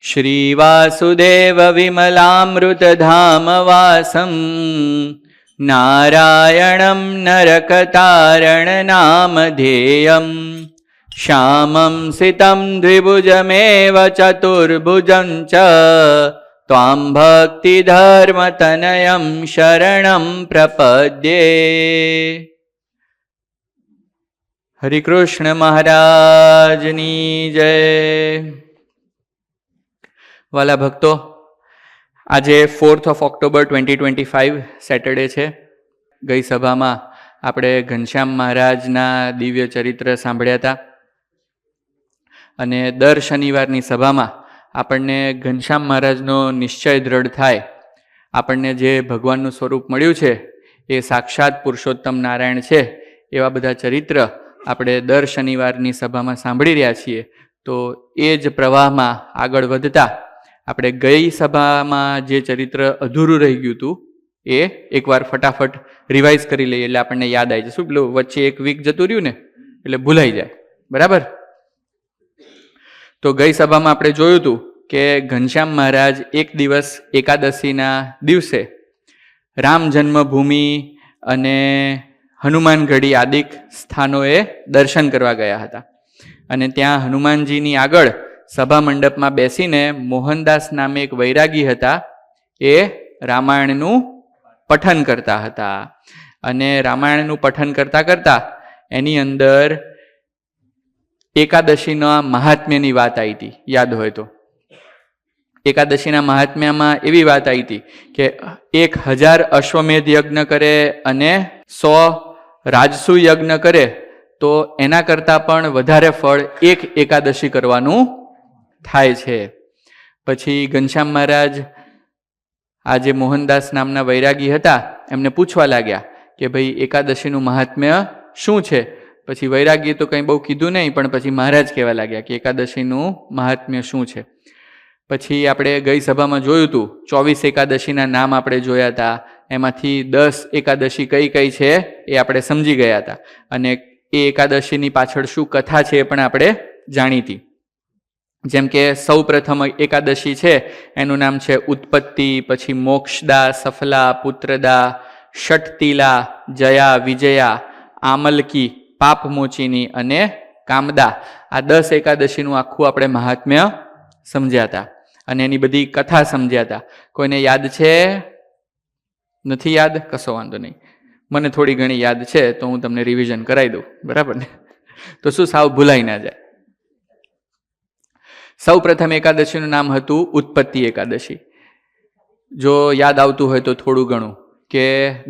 श्रीवासुदेव विमलामृतधामवासं नारायणं नरकतारणनामधेयं श्यामं सितं द्विभुजमेव चतुर्भुजं च त्वां भक्तिधर्मतनयं शरणं प्रपद्ये। हरिकृष्ण महाराजनी जय। वाला भक्तो, આજે 4th of October 2025 સેટરડે છે. ગઈ સભામાં આપણે ઘનશ્યામ મહારાજના દિવ્ય ચરિત્ર સાંભળ્યા હતા અને દર શનિવારની સભામાં આપણને ઘનશ્યામ મહારાજનો નિશ્ચય દ્રઢ થાય, આપણને જે ભગવાનનું સ્વરૂપ મળ્યું છે એ સાક્ષાત પુરુષોત્તમ નારાયણ છે, એવા બધા ચરિત્ર આપણે દર શનિવારની સભામાં સાંભળી રહ્યા છીએ. તો એ જ પ્રવાહમાં આગળ વધતા આપણે ગઈ સભામાં જે ચરિત્ર અધૂરું રહી ગયું હતું એ એકવાર ફટાફટ રિવાઇઝ કરી લઈએ એટલે આપણને યાદ આવી જાય. શું પેલું વચ્ચે એક વીક જતું રહ્યું ને એટલે ભૂલાઈ જાય, બરાબર? તો ગઈ સભામાં આપણે જોયું હતું કે ઘનશ્યામ મહારાજ એક દિવસ એકાદશીના દિવસે રામ જન્મભૂમિ અને હનુમાનગઢી આદિક સ્થાનોએ દર્શન કરવા ગયા હતા અને ત્યાં હનુમાનજીની આગળ સભા મંડપમાં બેસીને મોહનદાસ નામે એક વૈરાગી હતા, એ રામાયણનું પઠન કરતા હતા. અને રામાયણનું પઠન કરતા કરતા એની અંદર એકાદશીના મહાત્મ્યની વાત આવી હતી. યાદ હોય તો એકાદશીના મહાત્મ્યમાં એવી વાત આવી હતી કે 1000 અશ્વમેધ યજ્ઞ કરે અને 100 રાજસુ યજ્ઞ કરે તો એના કરતાં પણ વધારે ફળ એક એકાદશી કરવાનું થાય છે. પછી ઘનશ્યામ મહારાજ આ જે મોહનદાસ નામના વૈરાગી હતા એમને પૂછવા લાગ્યા કે ભાઈ એકાદશીનું મહાત્મ્ય શું છે? પછી વૈરાગીએ તો કંઈ બહુ કીધું નહીં, પણ પછી મહારાજ કહેવા લાગ્યા કે એકાદશીનું મહાત્મ્ય શું છે. પછી આપણે ગઈ સભામાં જોયું હતું 24 એકાદશીના નામ આપણે જોયા હતા, એમાંથી 10 એકાદશી કઈ કઈ છે એ આપણે સમજી ગયા હતા અને એ એકાદશીની પાછળ શું કથા છે એ પણ આપણે જાણી હતી. જેમ કે સૌ પ્રથમ એકાદશી છે એનું નામ છે ઉત્પત્તિ, પછી મોક્ષદા, સફલા, પુત્રદા, ષટતિલા, જયા, વિજયા, આમલકી, પાપમોચીની અને કામદા. આ 10 એકાદશીનું આખું આપણે મહાત્મ્ય સમજ્યા હતા અને એની બધી કથા સમજ્યા હતા. કોઈને યાદ છે? નથી યાદ? કશો વાંધો નહીં, મને થોડી ઘણી યાદ છે તો હું તમને રિવિઝન કરાવી દઉં, બરાબર ને? તો શું સાવ ભૂલાઈ ના જાય. સૌ પ્રથમ એકાદશીનું નામ હતું ઉત્પત્તિ એકાદશી. જો યાદ આવતું હોય તો થોડું ઘણું, કે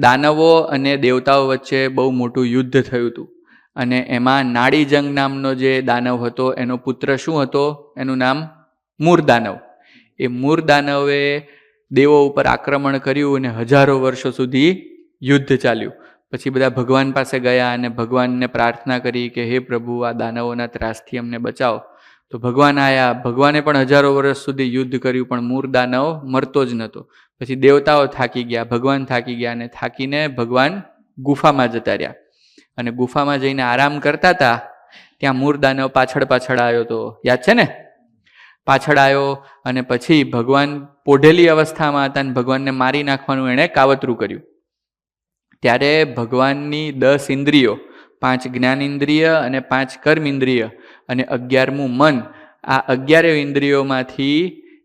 દાનવો અને દેવતાઓ વચ્ચે બહુ મોટું યુદ્ધ થયું હતું અને એમાં નાડીજંગ નામનો જે દાનવ હતો એનો પુત્ર શું હતો? એનું નામ મૂર દાનવ. એ મૂર દાનવે દેવો ઉપર આક્રમણ કર્યું અને હજારો વર્ષો સુધી યુદ્ધ ચાલ્યું. પછી બધા ભગવાન પાસે ગયા અને ભગવાનને પ્રાર્થના કરી કે હે પ્રભુ, આ દાનવોના ત્રાસથી અમને બચાવો. તો ભગવાન આવ્યા, ભગવાને પણ હજારો વર્ષ સુધી યુદ્ધ કર્યું પણ મૂર દાનવ મરતો જ નહોતો. પછી દેવતાઓ થાકી ગયા, ભગવાન થાકી ગયા અને થાકીને ભગવાન ગુફામાં જતા રહ્યા અને ગુફામાં જઈને આરામ કરતા હતા. ત્યાં મૂર દાનવ પાછળ આવ્યો તો, યાદ છે ને? પાછળ આવ્યો અને પછી ભગવાન પોઢેલી અવસ્થામાં હતા અને ભગવાનને મારી નાખવાનું એણે કાવતરું કર્યું. ત્યારે ભગવાનની 10 ઇન્દ્રિયો, 5 જ્ઞાનેન્દ્રિય અને 5 કર્મ ઇન્દ્રિય અને 11મું મન, આ 11 ઇન્દ્રિયોમાંથી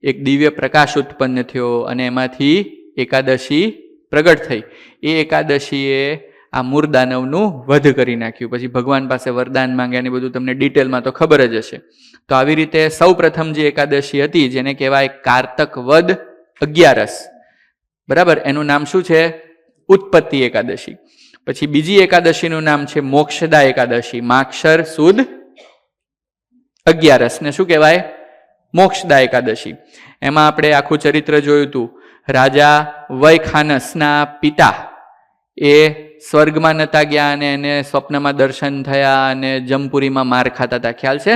એક દિવ્ય પ્રકાશ ઉત્પન્ન થયો અને એમાંથી એકાદશી પ્રગટ થઈ. એ એકાદશીએ આ મૂર દાનવનું વધ કરી નાખ્યું. પછી ભગવાન પાસે વરદાન માંગ્યા ને બધું તમને ડિટેલમાં તો ખબર જ હશે. તો આવી રીતે સૌ પ્રથમ જે એકાદશી હતી જેને કહેવાય કારતક વદ 11, બરાબર, એનું નામ શું છે? ઉત્પત્તિ એકાદશી. પછી બીજી એકાદશીનું નામ છે મોક્ષદા એકાદશી, માક્ષર સુદ 11 ને શું કહેવાય? મોક્ષદા એકાદશી. એમાં આપણે આખું ચરિત્ર જોયું હતું. રાજા વૈખાનસના પિતા એ સ્વર્ગમાં નતા ગયા અને એને સ્વપ્નમાં દર્શન થયા અને જમપુરીમાં માર ખાતા હતા, ખ્યાલ છે?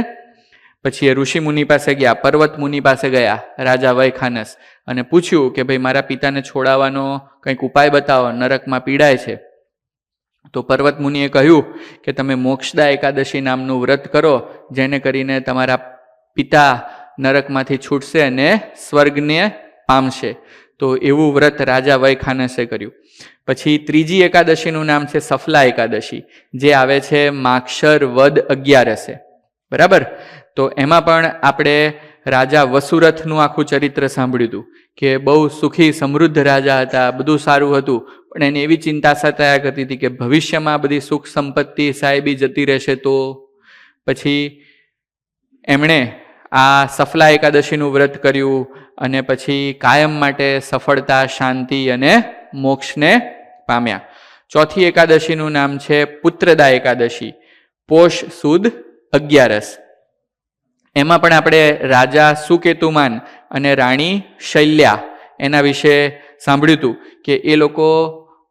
પછી એ ઋષિ મુનિ પાસે ગયા, પર્વત મુનિ પાસે ગયા રાજા વૈખાનસ, અને પૂછ્યું કે ભાઈ મારા પિતાને છોડાવવાનો કંઈક ઉપાય બતાવો, નરકમાં પીડાય છે. તો પર્વત મુનિએ કહ્યું કે તમે મોક્ષદા એકાદશી નામનું વ્રત કરો, જેને કરીને તમારા પિતા નરકમાંથી છૂટશે અને સ્વર્ગને પામશે. તો એવું વ્રત રાજા વયખાનસે કર્યું. પછી ત્રીજી એકાદશીનું નામ છે સફલા એકાદશી, જે આવે છે માક્ષર વદ 11. બરાબર. તો એમાં પણ આપણે રાજા વસુરથનું આખું ચરિત્ર સાંભળ્યું હતું કે બહુ સુખી સમૃદ્ધ રાજા હતા, બધું સારું હતું, પણ એને એવી ચિંતા સતાયા કરતી હતી કે ભવિષ્યમાં બધી સુખ સંપત્તિ સાહેબી જતી રહેશે. તો પછી એમણે આ સફલા એકાદશીનું વ્રત કર્યું અને પછી કાયમ માટે સફળતા, શાંતિ અને મોક્ષને પામ્યા. ચોથી એકાદશીનું નામ છે પુત્રદા એકાદશી, પોષ સુદ 11. એમાં પણ આપણે રાજા સુકેતુમાન અને રાણી શૈલ્યા એના વિશે સાંભળ્યું હતું કે એ લોકો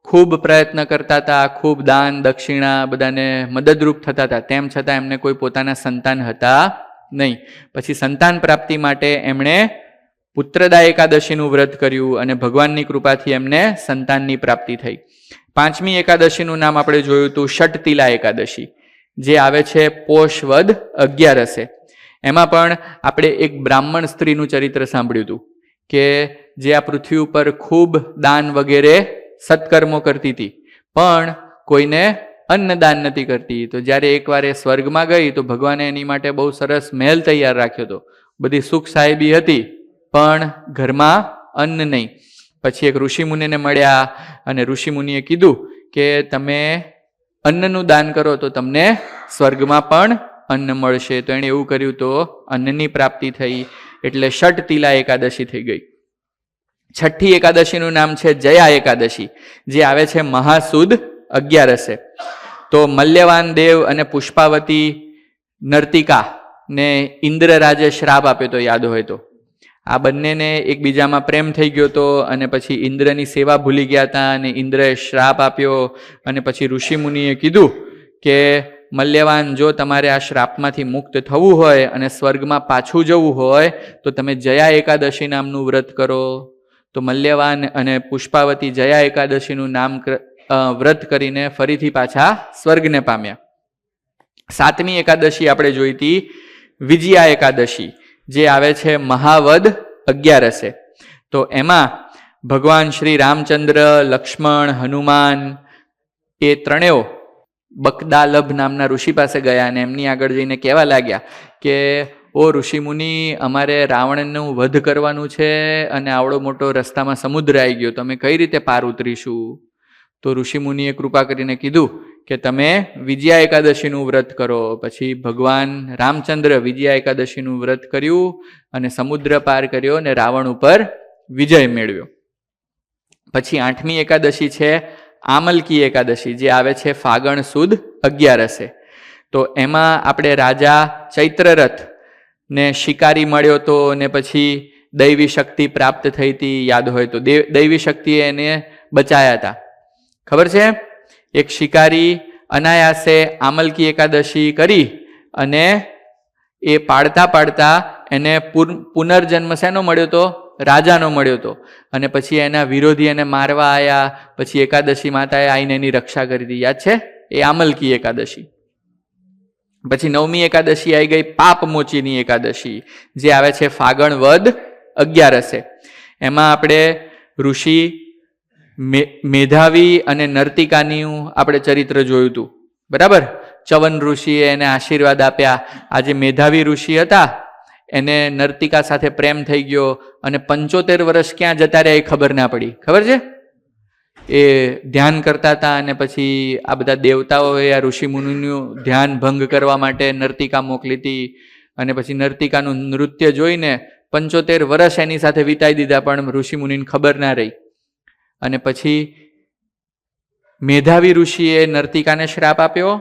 ખૂબ પ્રયત્ન કરતા હતા, ખૂબ દાન દક્ષિણા બધાને મદદરૂપ થતા હતા, તેમ છતાં એમને કોઈ પોતાના સંતાન હતા નહીં. પછી સંતાન પ્રાપ્તિ માટે એમણે પુત્રદા એકાદશીનું વ્રત કર્યું અને ભગવાનની કૃપાથી એમને સંતાનની પ્રાપ્તિ થઈ. પાંચમી એકાદશીનું નામ આપણે જોયું હતું ષટતિલા એકાદશી, જે આવે છે પોષ વદ 11. એમાં પણ આપણે એક બ્રાહ્મણ સ્ત્રીનું ચરિત્ર સાંભળ્યું હતું કે જે આ પૃથ્વી ઉપર ખૂબ દાન વગેરે સત્કર્મો કરતી હતી, પણ કોઈને અન્નદાન નથી કરતી. તો જ્યારે એકવાર એ સ્વર્ગમાં ગઈ તો ભગવાને એની માટે બહુ સરસ મહેલ તૈયાર રાખ્યો હતો, બધી સુખ સાહેબી હતી, પણ ઘરમાં અન્ન નહીં. પછી એક ઋષિમુનિને મળ્યા અને ઋષિમુનિએ કીધું કે તમે અન્નનું દાન કરો તો તમને સ્વર્ગમાં પણ અન્ન મળશે. તો એણે એવું કર્યું તો અન્નની પ્રાપ્તિ થઈ, એટલે ષટતિલા એકાદશી થઈ ગઈ. છઠ્ઠી એકાદશીનું નામ છે જયા એકાદશી, જે આવે છે મહાસુદ 11. તો મલ્યવાન દેવ અને પુષ્પાવતી નર્તિકા ને ઇન્દ્રરાજે શ્રાપ આપ્યો તો, યાદ હોય તો. આ બંનેને એકબીજામાં પ્રેમ થઈ ગયો હતો અને પછી ઇન્દ્રની સેવા ભૂલી ગયા હતા અને ઇન્દ્રએ શ્રાપ આપ્યો. અને પછી ઋષિમુનિએ કીધું કે મલ્યવાન, જો તમારે આ શ્રાપમાંથી મુક્ત થવું હોય અને સ્વર્ગમાં પાછું જવું હોય તો તમે જયા એકાદશી નામનું વ્રત કરો. તો મલ્યવાન અને પુષ્પાવતી જયા એકાદશીનું નામ વ્રત કરીને ફરીથી પાછા સ્વર્ગને પામ્યા. સાતમી એકાદશી આપણે જોઈ હતી વિજયા એકાદશી, જે આવે છે મહાવદ 11. તો એમાં ભગવાન શ્રી રામચંદ્ર, લક્ષ્મણ, હનુમાન એ ત્રણેય બકદાલભ નામના ઋષિ પાસે ગયા અને એમની આગળ જઈને કહેવા લાગ્યા કે ઓ ઋષિમુનિ, અમારે રાવણનું વધ કરવાનું છે અને આવડો મોટો રસ્તામાં સમુદ્ર આવી ગયો, તમે કઈ રીતે પાર ઉતરીશું? તો ઋષિમુનિએ કૃપા કરીને કીધું કે તમે વિજયા એકાદશીનું વ્રત કરો. પછી ભગવાન રામચંદ્ર વિજયા એકાદશીનું વ્રત કર્યું અને સમુદ્ર પાર કર્યો અને રાવણ ઉપર વિજય મેળવ્યો. પછી આઠમી એકાદશી છે આમલકી એકાદશી, જે આવે છે ફાગણ સુદ 11. તો એમાં આપણે રાજા ચૈત્રરથ ને શિકારી મળ્યો હતો અને પછી દૈવી શક્તિ પ્રાપ્ત થઈ હતી, યાદ હોય તો. દૈવી શક્તિએ એને બચાયા હતા. ખબર છે? એક શિકારી અનાયાસે આમલકી એકાદશી કરી અને એ પાડતા પાડતા એને પુનર્જન્મ શેનો મળ્યો હતો? રાજાનો મળ્યો હતો. અને પછી એના વિરોધી એને મારવા આવ્યા, પછી એકાદશી માતાએ આવીને એની રક્ષા કરી હતી, યાદ છે? એ આમલકી એકાદશી. પછી નવમી એકાદશી આવી ગઈ પાપ મોચીની એકાદશી, જે આવે છે ફાગણ વદ 11. એમાં આપણે ઋષિ મેધાવી અને નર્તિકાનું આપણે ચરિત્ર જોયું હતું. બરાબર? ચવન ઋષિએ એને આશીર્વાદ આપ્યા. આ જે મેધાવી ઋષિ હતા એને નર્તિકા સાથે પ્રેમ થઈ ગયો અને 75 વર્ષ ક્યાં જતા રહ્યા એ ખબર ના પડી. ખબર છે? એ ધ્યાન કરતા હતા અને પછી આ બધા દેવતાઓએ આ ઋષિમુનિનું ધ્યાન ભંગ કરવા માટે નર્તિકા મોકલી હતી. અને પછી નર્તિકાનું નૃત્ય જોઈને 75 વર્ષ એની સાથે વિતાઈ દીધા, પણ ઋષિમુનિને ખબર ના રહી. અને પછી મેધાવી ઋષિએ નર્તિકાને શ્રાપ આપ્યો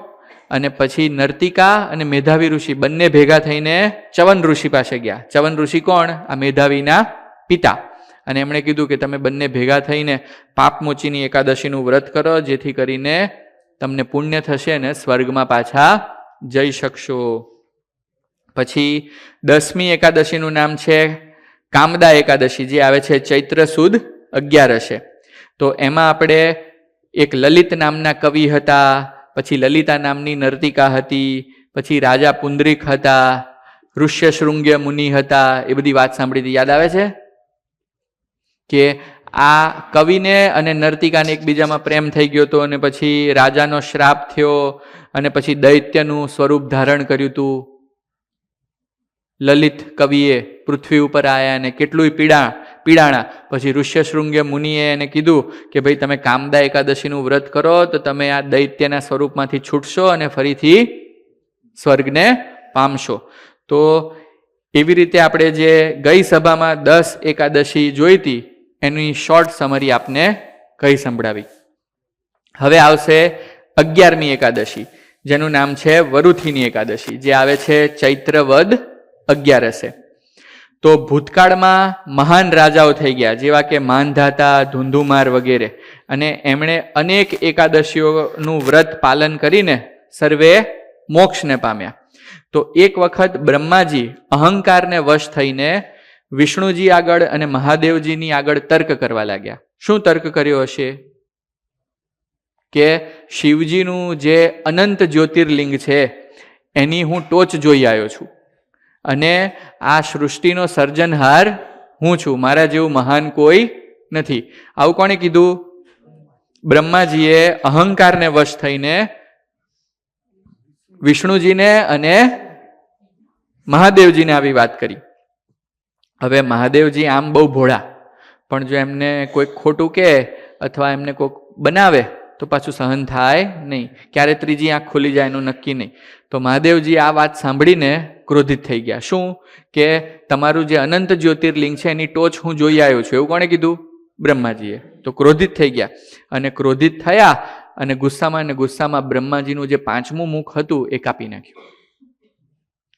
અને પછી નર્તિકા અને મેધાવી ઋષિ બંને ભેગા થઈને ચવન ઋષિ પાસે ગયા. ચવન ઋષિ કોણ? આ મેધાવીના પિતા. અને એમણે કીધું કે તમે બંને ભેગા થઈને પાપમોચીની એકાદશીનું વ્રત કરો, જેથી કરીને તમને પુણ્ય થશે અને સ્વર્ગમાં પાછા જઈ શકશો. પછી 10મી એકાદશીનું નામ છે કામદા એકાદશી, જે આવે છે ચૈત્ર સુદ 11. તો એમાં આપણે એક લલિત નામના કવિ હતા, પછી લલિતા નામની નર્તિકા હતી, પછી રાજા પુંડરીક હતા, ઋષ્યશૃંગ્ય મુનિ હતા, એ બધી વાત સાંભળી હતી. યાદ આવે છે કે આ કવિને અને નર્તિકાને એકબીજામાં પ્રેમ થઈ ગયો હતો અને પછી રાજાનો શ્રાપ થયો અને પછી દૈત્યનું સ્વરૂપ ધારણ કર્યું હતું. લલિત કવિએ પૃથ્વી ઉપર આવ્યા અને કેટલું પીડાણા. પછી ઋષ્યશૃંગ્ય મુનિએ એને કીધું કે ભાઈ તમે કામદા એકાદશીનું વ્રત કરો તો તમે આ દૈત્યના સ્વરૂપમાંથી છૂટશો અને ફરીથી સ્વર્ગને પામશો. તો એવી રીતે આપણે જે ગઈ સભામાં 10 એકાદશી જોઈ હતી એની શોર્ટ સમરી આપને કહી સંભળાવી. હવે આવશે 11મી એકાદશી, જેનું નામ છે વરુથીની એકાદશી, જે આવે છે ચૈત્ર વદ 11. તો ભૂતકાળમાં મહાન રાજાઓ થઈ ગયા, જેવા કે માનધાતા, ધુંધુમાર વગેરે, અને એમણે અનેક એકાદશીઓનું વ્રત પાલન કરીને સર્વે મોક્ષને પામ્યા. તો એક વખત બ્રહ્માજી અહંકારને વશ થઈને વિષ્ણુજી આગળ અને મહાદેવજીની આગળ તર્ક કરવા લાગ્યા. શું તર્ક કર્યો હશે? કે શિવજીનું જે અનંત જ્યોતિર્લિંગ છે એની હું ટોચ જોઈ આવ્યો છું અને આ સૃષ્ટિનો સર્જનહાર હું છું, મારા જેવું મહાન કોઈ નથી. આવું કોણે કીધું? બ્રહ્માજીએ અહંકારને વશ થઈને વિષ્ણુજીને અને મહાદેવજીને આવી વાત કરી. હવે મહાદેવજી આમ બહુ ભોળા, પણ જો એમને કોઈક ખોટું કહે અથવા એમને કોઈક બનાવે તો પાછું સહન થાય નહીં. ક્યારે ત્રીજી આંખ ખુલી જાય એનું નક્કી નહીં. તો મહાદેવજી આ વાત સાંભળીને ક્રોધિત થઈ ગયા. શું? કે તમારું જે અનંત જ્યોતિર્લિંગ છે એની ટોચ હું જોઈ આવ્યો છું, એવું કોણે કીધું? બ્રહ્માજીએ. તો ક્રોધિત થઈ ગયા, અને ક્રોધિત થયા અને ગુસ્સામાં બ્રહ્માજીનું જે 5મું મુખ હતું એ કાપી નાખ્યું.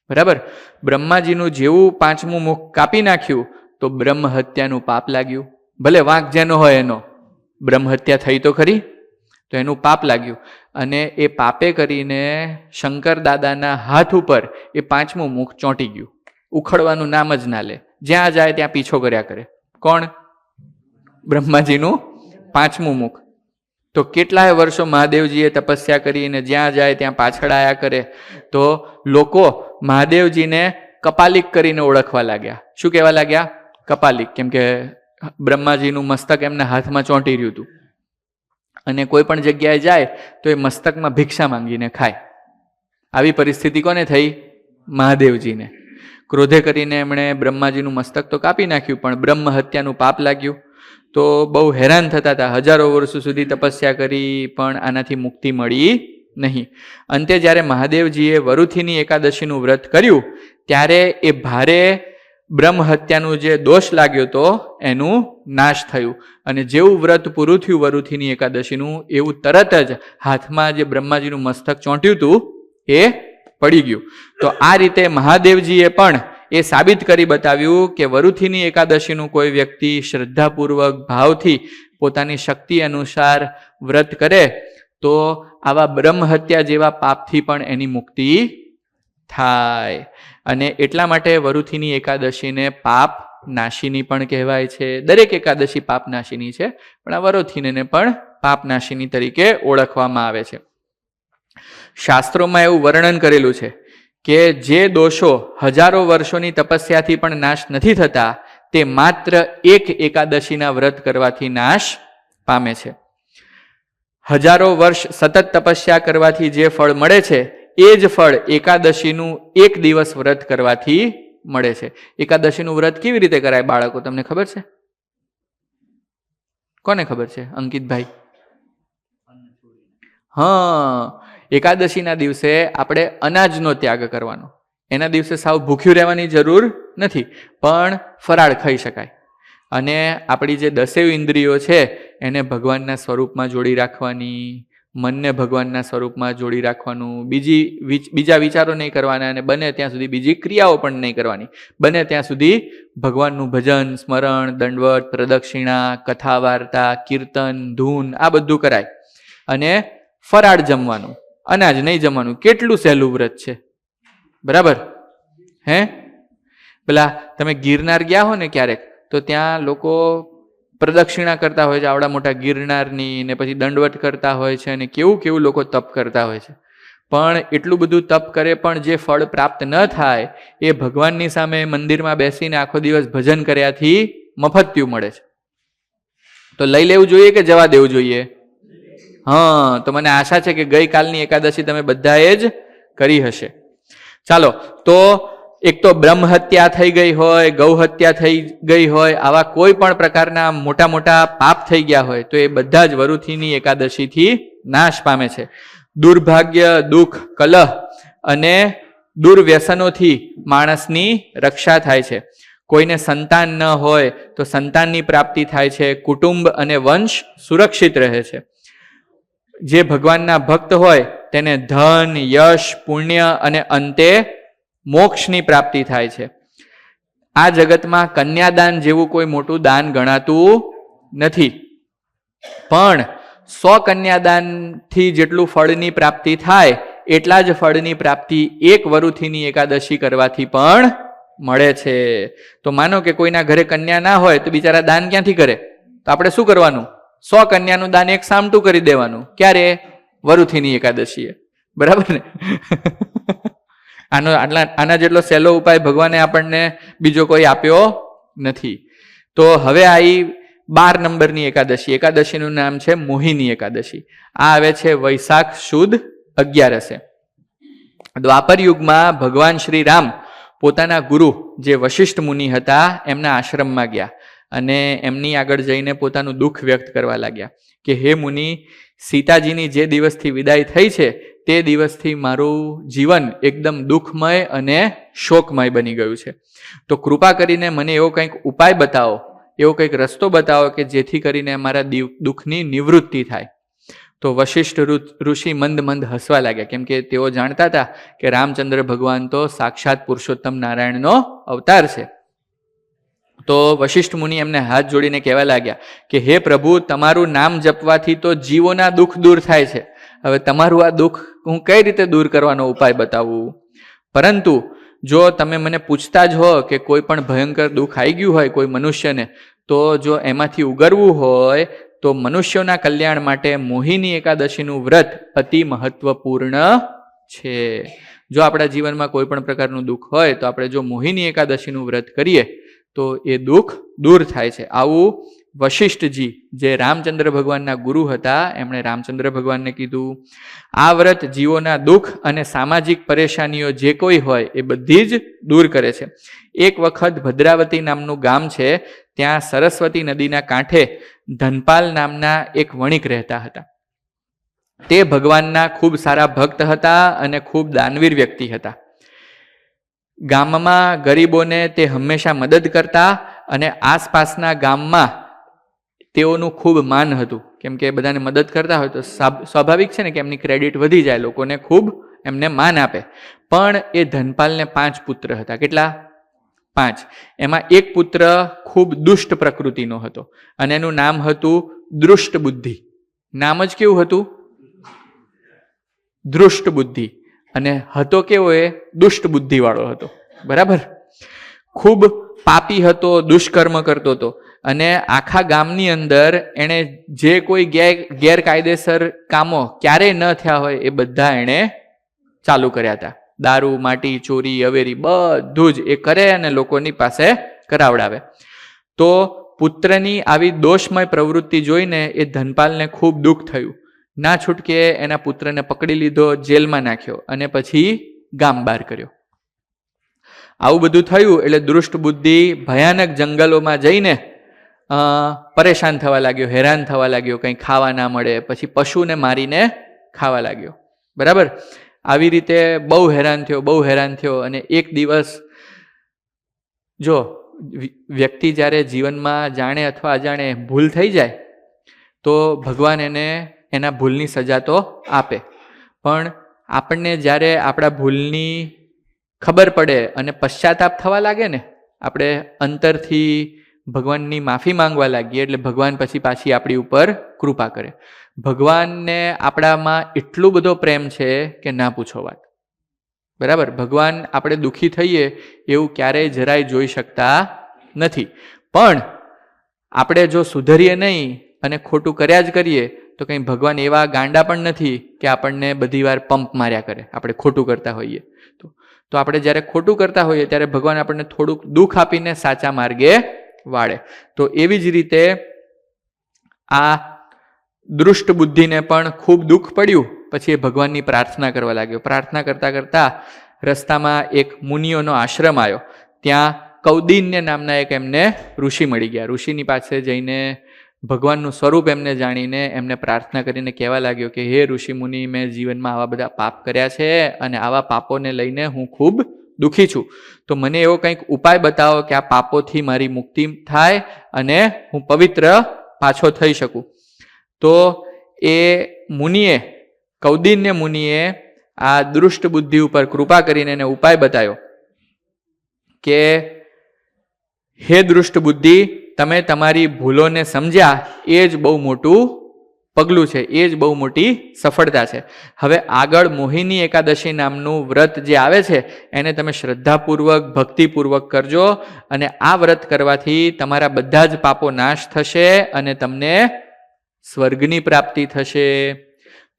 બરાબર? બ્રહ્માજીનું જેવું 5મું મુખ કાપી નાખ્યું તો બ્રહ્મ હત્યાનું પાપ લાગ્યું. ભલે વાંક જેનો હોય એનો, બ્રહ્મ હત્યા થઈ તો ખરી, તો એનું પાપ લાગ્યું. અને એ પાપે કરીને શંકર દાદાના હાથ ઉપર એ 5મું મુખ ચોંટી ગયું. ઉખડવાનું નામ જ ના લે, જ્યાં જાય ત્યાં પીછો કર્યા કરે. કોણ? બ્રહ્માજીનું 5મું મુખ. તો કેટલાય વર્ષો મહાદેવજીએ તપસ્યા કરીને જ્યાં જાય ત્યાં પાછળ આયા કરે. તો લોકો મહાદેવજીને કપાલિક કરીને ઓળખવા લાગ્યા. શું કહેવા લાગ્યા? કપાલિક. કેમ કે બ્રહ્માજીનું મસ્તક એમના હાથમાં ચોંટી રહ્યું હતું અને કોઈ પણ જગ્યાએ જાય તો એ મસ્તકમાં ભિક્ષા માંગીને ખાય. આવી પરિસ્થિતિ કોને થઈ? મહાદેવજીને. ક્રોધે કરીને એમણે બ્રહ્માજીનું મસ્તક તો કાપી નાખ્યું, પણ બ્રહ્મ હત્યાનું પાપ લાગ્યું. તો બહુ હેરાન થતા હતા. હજારો વર્ષો સુધી તપસ્યા કરી પણ આનાથી મુક્તિ મળી નહીં. અંતે જ્યારે મહાદેવજીએ વરુથીની એકાદશીનું વ્રત કર્યું ત્યારે એ ભારે બ્રહ્મ હત્યાનું જે દોષ લાગ્યો હતો એનું નાશ થયું. અને જેવું વ્રત પૂરું થયું વરુથીની એકાદશીનું, એવું તરત જ હાથમાં જે બ્રહ્માજીનું મસ્તક ચોંટ્યું હતું એ પડી ગયું. તો આ રીતે મહાદેવજીએ પણ એ સાબિત કરી બતાવ્યું કે વરુથીની એકાદશીનું કોઈ વ્યક્તિ શ્રદ્ધાપૂર્વક ભાવથી પોતાની શક્તિ અનુસાર વ્રત કરે તો આવા બ્રહ્મ હત્યા જેવા પાપથી પણ એની મુક્તિ થાય. અને એટલા માટે વરુથીની એકાદશીને પાપ નાશીની પણ કહેવાય છે. દરેક એકાદશી પાપ નાશીની છે, પણ આ વરુથીને પણ પાપ નાશીની તરીકે ઓળખવામાં આવે છે. શાસ્ત્રોમાં એવું વર્ણન કરેલું છે કે જે દોષો હજારો વર્ષોની તપસ્યાથી પણ નાશ નથી થતા તે માત્ર એક એકાદશીના વ્રત કરવાથી નાશ પામે છે. હજારો વર્ષ સતત તપસ્યા કરવાથી જે ફળ મળે છે એ જ ફળ એકાદશીનું એક દિવસ વ્રત કરવાથી મળે છે. એકાદશીનું વ્રત કેવી રીતે કરાય બાળકો, તમને ખબર છે? કોને ખબર છે? અંકિતભાઈ? હા, એકાદશીના દિવસે આપણે અનાજનો ત્યાગ કરવાનો. એના દિવસે સાવ ભૂખ્યું રહેવાની જરૂર નથી, પણ ફરાળ ખાઈ શકાય. અને આપણી જે 10 ઇન્દ્રિયો છે એને ભગવાનના સ્વરૂપમાં જોડી રાખવાની, મનને ભગવાનના સ્વરૂપમાં જોડી રાખવાનું, બીજા વિચારો નહીં કરવાના, અને બને ત્યાં સુધી બીજી ક્રિયાઓ પણ નહીં કરવાની. બને ત્યાં સુધી ભગવાનનું ભજન, સ્મરણ, દંડવત, પ્રદક્ષિણા, કથા વાર્તા, કીર્તન, ધૂન આ બધું કરાય. અને ફરાળ જમવાનું, અનાજ નહીં જમવાનું. કેટલું સહેલું વ્રત છે, બરાબર? હે પેલા તમે ગિરનાર ગયા હો ને ક્યારેક, તો ત્યાં લોકો પ્રદક્ષિણા કરતા હોય છે આવડા મોટા ગિરનારની, ને પછી દંડવત કરતા હોય છે, અને કેવું કેવું લોકો તપ કરતા હોય છે. પણ એટલું બધું તપ કરે પણ જે ફળ પ્રાપ્ત ન થાય એ ભગવાનની સામે મંદિરમાં બેસીને આખો દિવસ ભજન કર્યાથી મફત્યું મળે છે. તો લઈ લેવું જોઈએ કે જવા દેવું જોઈએ? હા, તો મને આશા છે કે ગઈકાલની એકાદશી તમે બધાએ જ કરી હશે. ચાલો, તો એક તો બ્રહ્મ હત્યા થઈ ગઈ હોય, ગૌ હત્યા થઈ ગઈ હોય, આવા કોઈ પણ પ્રકારના મોટા મોટા પાપ થઈ ગયા હોય તો એ બધા જ વરુથીની એકાદશીથી નાશ પામે છે. દુર્ભાગ્ય, દુઃખ, કલહ અને દુર્વ્યસનોથી માણસની રક્ષા થાય છે. કોઈને સંતાન ન હોય તો સંતાનની પ્રાપ્તિ થાય છે. કુટુંબ અને વંશ સુરક્ષિત રહે છે. જે ભગવાનના ભક્ત હોય તેને ધન, યશ, પુણ્ય અને અંતે મોક્ષની પ્રાપ્તિ થાય છે. આ જગતમાં કન્યાદાન જેવું કોઈ મોટું દાન ગણાતું નથી, પણ 100 કન્યાદાનથી જેટલું ફળની પ્રાપ્તિ થાય એટલા જ ફળની પ્રાપ્તિ એક વરુથીની એકાદશી કરવાથી પણ મળે છે. તો માનો કે કોઈના ઘરે કન્યા ના હોય તો બિચારા દાન ક્યાંથી કરે? તો આપણે શું કરવાનું? 100 કન્યાનું દાન એક સામટું કરી દેવાનું. ક્યારે? વરુથીની એકાદશીએ. બરાબર ને? આના જેટલો સહેલો ઉપાય ભગવાને આપણને બીજો કોઈ આપ્યો નથી. તો હવે આવી 12 નંબરની એકાદશી. એકાદશીનું નામ છે મોહિની એકાદશી. આ આવે છે વૈશાખ સુદ 11. દ્વાપર યુગમાં ભગવાન શ્રી રામ પોતાના ગુરુ જે વશિષ્ઠ મુનિ હતા એમના આશ્રમમાં ગયા અને એમની આગળ જઈને પોતાનું દુઃખ વ્યક્ત કરવા લાગ્યા કે હે મુનિ, સીતાજીની જે દિવસથી વિદાય થઈ છે તે દિવસથી મારું જીવન એકદમ દુઃખમય અને શોકમય બની ગયું છે. તો કૃપા કરીને મને એવો કંઈક ઉપાય બતાવો, એવો કંઈક રસ્તો બતાવો કે જેથી કરીને મારા દુઃખની નિવૃત્તિ થાય. તો વશિષ્ઠ ઋષિ મંદ મંદ હસવા લાગ્યા, કેમ કે તેઓ જાણતા હતા કે રામચંદ્ર ભગવાન તો સાક્ષાત પુરુષોત્તમ નારાયણનો અવતાર છે. તો વશિષ્ઠ મુનિ એમને હાથ જોડીને કહેવા લાગ્યા કે હે પ્રભુ, તમારું નામ જપવાથી તો જીવોના દુઃખ દૂર થાય છે. હવે તમારું આ દુઃખ હું કઈ રીતે દૂર કરવાનો ઉપાય બતાવું? પરંતુ જો તમે મને પૂછતા જ હો કે કોઈ પણ ભયંકર દુઃખ આવી ગયું હોય કોઈ મનુષ્યને, તો જો એમાંથી ઉગરવું હોય તો મનુષ્યોના કલ્યાણ માટે મોહિની એકાદશીનું વ્રત અતિ મહત્વપૂર્ણ છે. જો આપણા જીવનમાં કોઈ પણ પ્રકારનું દુઃખ હોય તો આપણે જો મોહિની એકાદશીનું વ્રત કરીએ તો એ દુઃખ દૂર થાય છે. આવું વશિષ્ઠજી જે રામચંદ્ર ભગવાનના ગુરુ હતા એમણે રામચંદ્ર ભગવાનને કીધું. આ વ્રત જીવોના દુઃખ અને સામાજિક પરેશાનીઓ જે કોઈ હોય એ બધી જ દૂર કરે છે. એક વખત ભદ્રાવતી નામનું ગામ છે, ત્યાં સરસ્વતી નદીના કાંઠે ધનપાલ નામના એક વણિક રહેતા હતા. તે ભગવાનના ખૂબ સારા ભક્ત હતા અને ખૂબ દાનવીર વ્યક્તિ હતા. ગામમાં ગરીબોને તે હંમેશા મદદ કરતા અને આસપાસના ગામમાં તેઓનું ખૂબ માન હતું, કેમ કે બધાને મદદ કરતા હોય તો સ્વાભાવિક છે ને કે એમની ક્રેડિટ વધી જાય, લોકોને ખૂબ એમને માન આપે. પણ એ ધનપાલને 5 પુત્ર હતા. કેટલા? 5. એમાં એક પુત્ર ખૂબ દુષ્ટ પ્રકૃતિનો હતો અને એનું નામ હતું દૃષ્ટ બુદ્ધિ. નામ જ કેવું હતું? દૃષ્ટ બુદ્ધિ. અને હતો કેવો? એ દુષ્ટ બુદ્ધિ વાળો હતો. બરાબર? ખૂબ પાપી હતો, દુષ્કર્મ કરતો હતો અને આખા ગામની અંદર એણે જે કોઈ ગેરકાયદેસર કામો ક્યારેય ન થયા હોય એ બધા એણે ચાલુ કર્યા હતા. દારૂ, માટી, ચોરી, અવેરી બધું જ એ કરે અને લોકોની પાસે કરાવડાવે. તો પુત્રની આવી દોષમય પ્રવૃત્તિ જોઈને એ ધનપાલને ખૂબ દુઃખ થયું. ના છૂટકે એના પુત્રને પકડી લીધો, જેલમાં નાખ્યો અને પછી ગામ બહાર કર્યો. આવું બધું થયું એટલે દુષ્ટ બુદ્ધિ ભયાનક જંગલોમાં જઈને પરેશાન થવા લાગ્યો, હેરાન થવા લાગ્યો. કંઈ ખાવા ના મળે, પછી પશુને મારીને ખાવા લાગ્યો. બરાબર? આવી રીતે બહુ હેરાન થયો અને એક દિવસ, જો વ્યક્તિ જ્યારે જીવનમાં જાણે અથવા અજાણે ભૂલ થઈ જાય તો ભગવાન એને એના ભૂલની સજા તો આપે, પણ આપણને જ્યારે આપણા ભૂલની ખબર પડે અને પશ્ચાતાપ થવા લાગે ને, આપણે અંતરથી ભગવાનની માફી માંગવા લાગીએ એટલે ભગવાન પછી પાછી આપણી ઉપર કૃપા કરે. ભગવાનને આપણામાં એટલો બધો પ્રેમ છે કે ના પૂછો વાત. બરાબર? ભગવાન આપણે દુઃખી થઈએ એવું ક્યારેય જરાય જોઈ શકતા નથી. પણ આપણે જો સુધરીએ નહીં અને ખોટું કર્યા જ કરીએ તો કંઈ ભગવાન એવા ગાંડા પણ નથી કે આપણને બધી વાર પંપ માર્યા કરે આપણે ખોટું કરતા હોઈએ તો આપણે જ્યારે ખોટું કરતા હોઈએ ત્યારે ભગવાન આપણને થોડુંક દુઃખ આપીને સાચા માર્ગે વાળે. તો એવી જ રીતે આ દુષ્ટ બુદ્ધિને પણ ખૂબ દુઃખ પડ્યું. પછી એ ભગવાનની પ્રાર્થના કરવા લાગ્યો. પ્રાર્થના કરતા કરતા રસ્તામાં એક મુનિઓનો આશ્રમ આવ્યો. ત્યાં કૌદિન્ય નામના એક એમને ઋષિ મળી ગયા. ઋષિની પાસે જઈને ભગવાનનું સ્વરૂપ એમને જાણીને એમને પ્રાર્થના કરીને કહેવા લાગ્યો કે હે ઋષિ મુનિ, મેં જીવનમાં આવા બધા પાપ કર્યા છે અને આવા પાપોને લઈને હું ખૂબ દુઃખી છું. તો મને એવો કંઈક ઉપાય બતાવો કે આ પાપોથી મારી મુક્તિ થાય અને હું પવિત્ર પાછો થઈ શકું. તો એ મુનિએ, કૌદિન્ય મુનિએ આ દુષ્ટ બુદ્ધિ ઉપર કૃપા કરીને એને ઉપાય બતાવ્યો કે હે દુષ્ટ બુદ્ધિ, તમે તમારી ભૂલોને સમજ્યા એ જ બહુ મોટું પગલું છે, એ જ બહુ મોટી સફળતા છે. હવે આગળ મોહિની એકાદશી નામનું વ્રત જે આવે છે એને તમે શ્રદ્ધાપૂર્વક ભક્તિપૂર્વક કરજો અને આ વ્રત કરવાથી તમારા બધા જ પાપો નાશ થશે અને તમને સ્વર્ગની પ્રાપ્તિ થશે.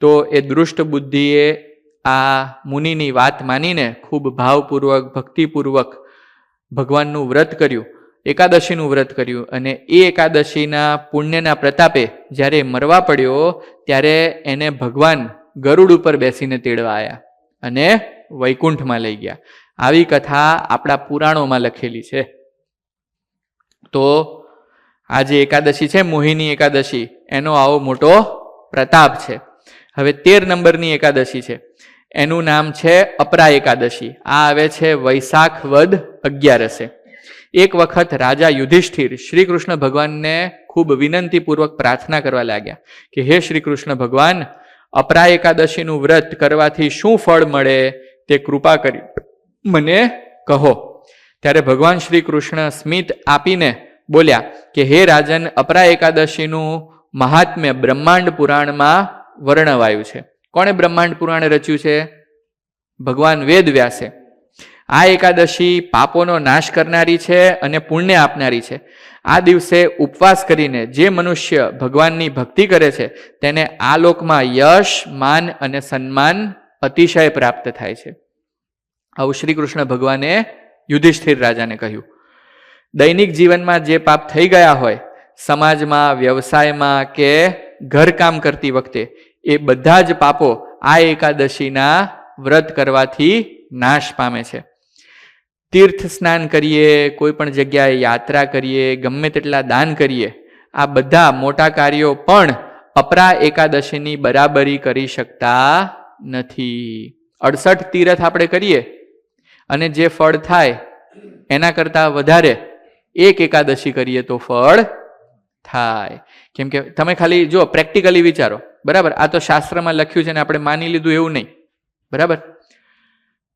તો એ દુષ્ટ બુદ્ધિએ આ મુનિની વાત માનીને ખૂબ ભાવપૂર્વક ભક્તિપૂર્વક ભગવાનનું વ્રત કર્યું, એકાદશીનું વ્રત કર્યું અને એ એકાદશીના પુણ્યના પ્રતાપે જ્યારે મરવા પડ્યો ત્યારે એને ભગવાન ગરુડ ઉપર બેસીને તેડવા આવ્યા અને વૈકુંઠમાં લઈ ગયા. આવી કથા આપણા પુરાણોમાં લખેલી છે. તો આ જે એકાદશી છે મોહિની એકાદશી, એનો આવો મોટો પ્રતાપ છે. હવે 13 નંબરની એકાદશી છે, એનું નામ છે અપરા એકાદશી. આ આવે છે વૈશાખ વદ 11. એક વખત રાજા યુધિષ્ઠિર શ્રી કૃષ્ણ ભગવાનને ખૂબ વિનંતીપૂર્વક પ્રાર્થના કરવા લાગ્યા કે હે શ્રી કૃષ્ણ ભગવાન, અપરા એકાદશીનું વ્રત કરવાથી શું ફળ મળે તે કૃપા કરી મને કહો. ત્યારે ભગવાન શ્રી કૃષ્ણ સ્મિત આપીને બોલ્યા કે હે રાજન, અપરા એકાદશીનું મહાત્મ્ય બ્રહ્માંડ પુરાણમાં વર્ણવાયું છે. કોણે બ્રહ્માંડ પુરાણ રચ્યું છે? ભગવાન વેદ વ્યાસે. આ એકાદશી પાપોનો નાશ કરનારી છે અને પુણ્ય આપનારી છે. આ દિવસે ઉપવાસ કરીને જે મનુષ્ય ભગવાનની ભક્તિ કરે છે તેને આ લોકમાં યશ, માન અને સન્માન અતિશય પ્રાપ્ત થાય છે. આવું શ્રી કૃષ્ણ ભગવાને યુધિષ્ઠિર રાજાને કહ્યું. દૈનિક જીવનમાં જે પાપ થઈ ગયા હોય, સમાજમાં, વ્યવસાયમાં કે ઘરકામ કરતી વખતે, એ બધા જ પાપો આ એકાદશીના વ્રત કરવાથી નાશ પામે છે. તીર્થ સ્નાન કરીએ, કોઈ પણ જગ્યાએ યાત્રા કરીએ, ગમે તેટલા દાન કરીએ, આ બધા મોટા કાર્યો પણ અપરા એકાદશીની બરાબરી કરી શકતા નથી. 68 તીર્થ આપણે કરીએ અને જે ફળ થાય એના કરતાં વધારે એક એકાદશી કરીએ તો ફળ થાય. કેમ કે તમે ખાલી જો પ્રેક્ટિકલી વિચારો, બરાબર? આ તો શાસ્ત્રમાં લખ્યું છે ને આપણે માની લીધું એવું નહીં, બરાબર?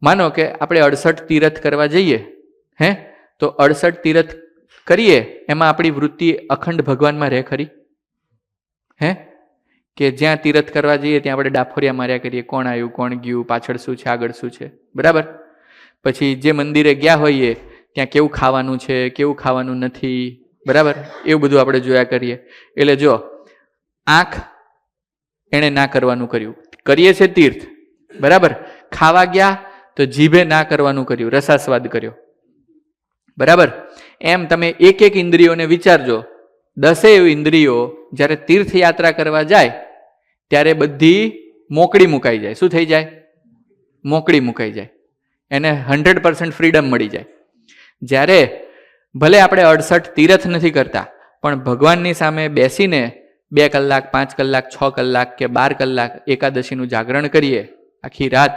માનો કે આપણે 68 તીર્થ કરવા જઈએ, હે, તો 68 તીર્થ કરીએ એમાં આપણી વૃત્તિ અખંડ ભગવાનમાં રહે ખરી? હે, કે જ્યાં તીર્થ કરવા જઈએ ત્યાં આપણે ડાફોરિયા માર્યા કરીએ, કોણ આવ્યું, કોણ ગયું, પાછળ શું છે, આગળ શું છે, બરાબર? પછી જે મંદિરે ગયા હોઈએ ત્યાં કેવું ખાવાનું છે, કેવું ખાવાનું નથી, બરાબર? એવું બધું આપણે જોયા કરીએ. એટલે જો આંખ એણે ના કરવાનું કર્યું, કરીએ છે તીર્થ, બરાબર? ખાવા ગયા તો જીભે ના કરવાનું કર્યું, રસાસ્વાદ કર્યો, બરાબર? એમ તમે એક એક ઇન્દ્રિયોને વિચારજો. 10 ઇન્દ્રિયો જ્યારે તીર્થયાત્રા કરવા જાય ત્યારે બધી મોકળી મુકાઈ જાય. શું થઈ જાય? મોકળી મુકાઈ જાય. એને 100% ફ્રીડમ મળી જાય. જ્યારે ભલે આપણે 68 તીર્થ નથી કરતા, પણ ભગવાનની સામે બેસીને 2 કલાક, 5 કલાક, 6 કલાક કે 12 કલાક એકાદશીનું જાગરણ કરીએ આખી રાત,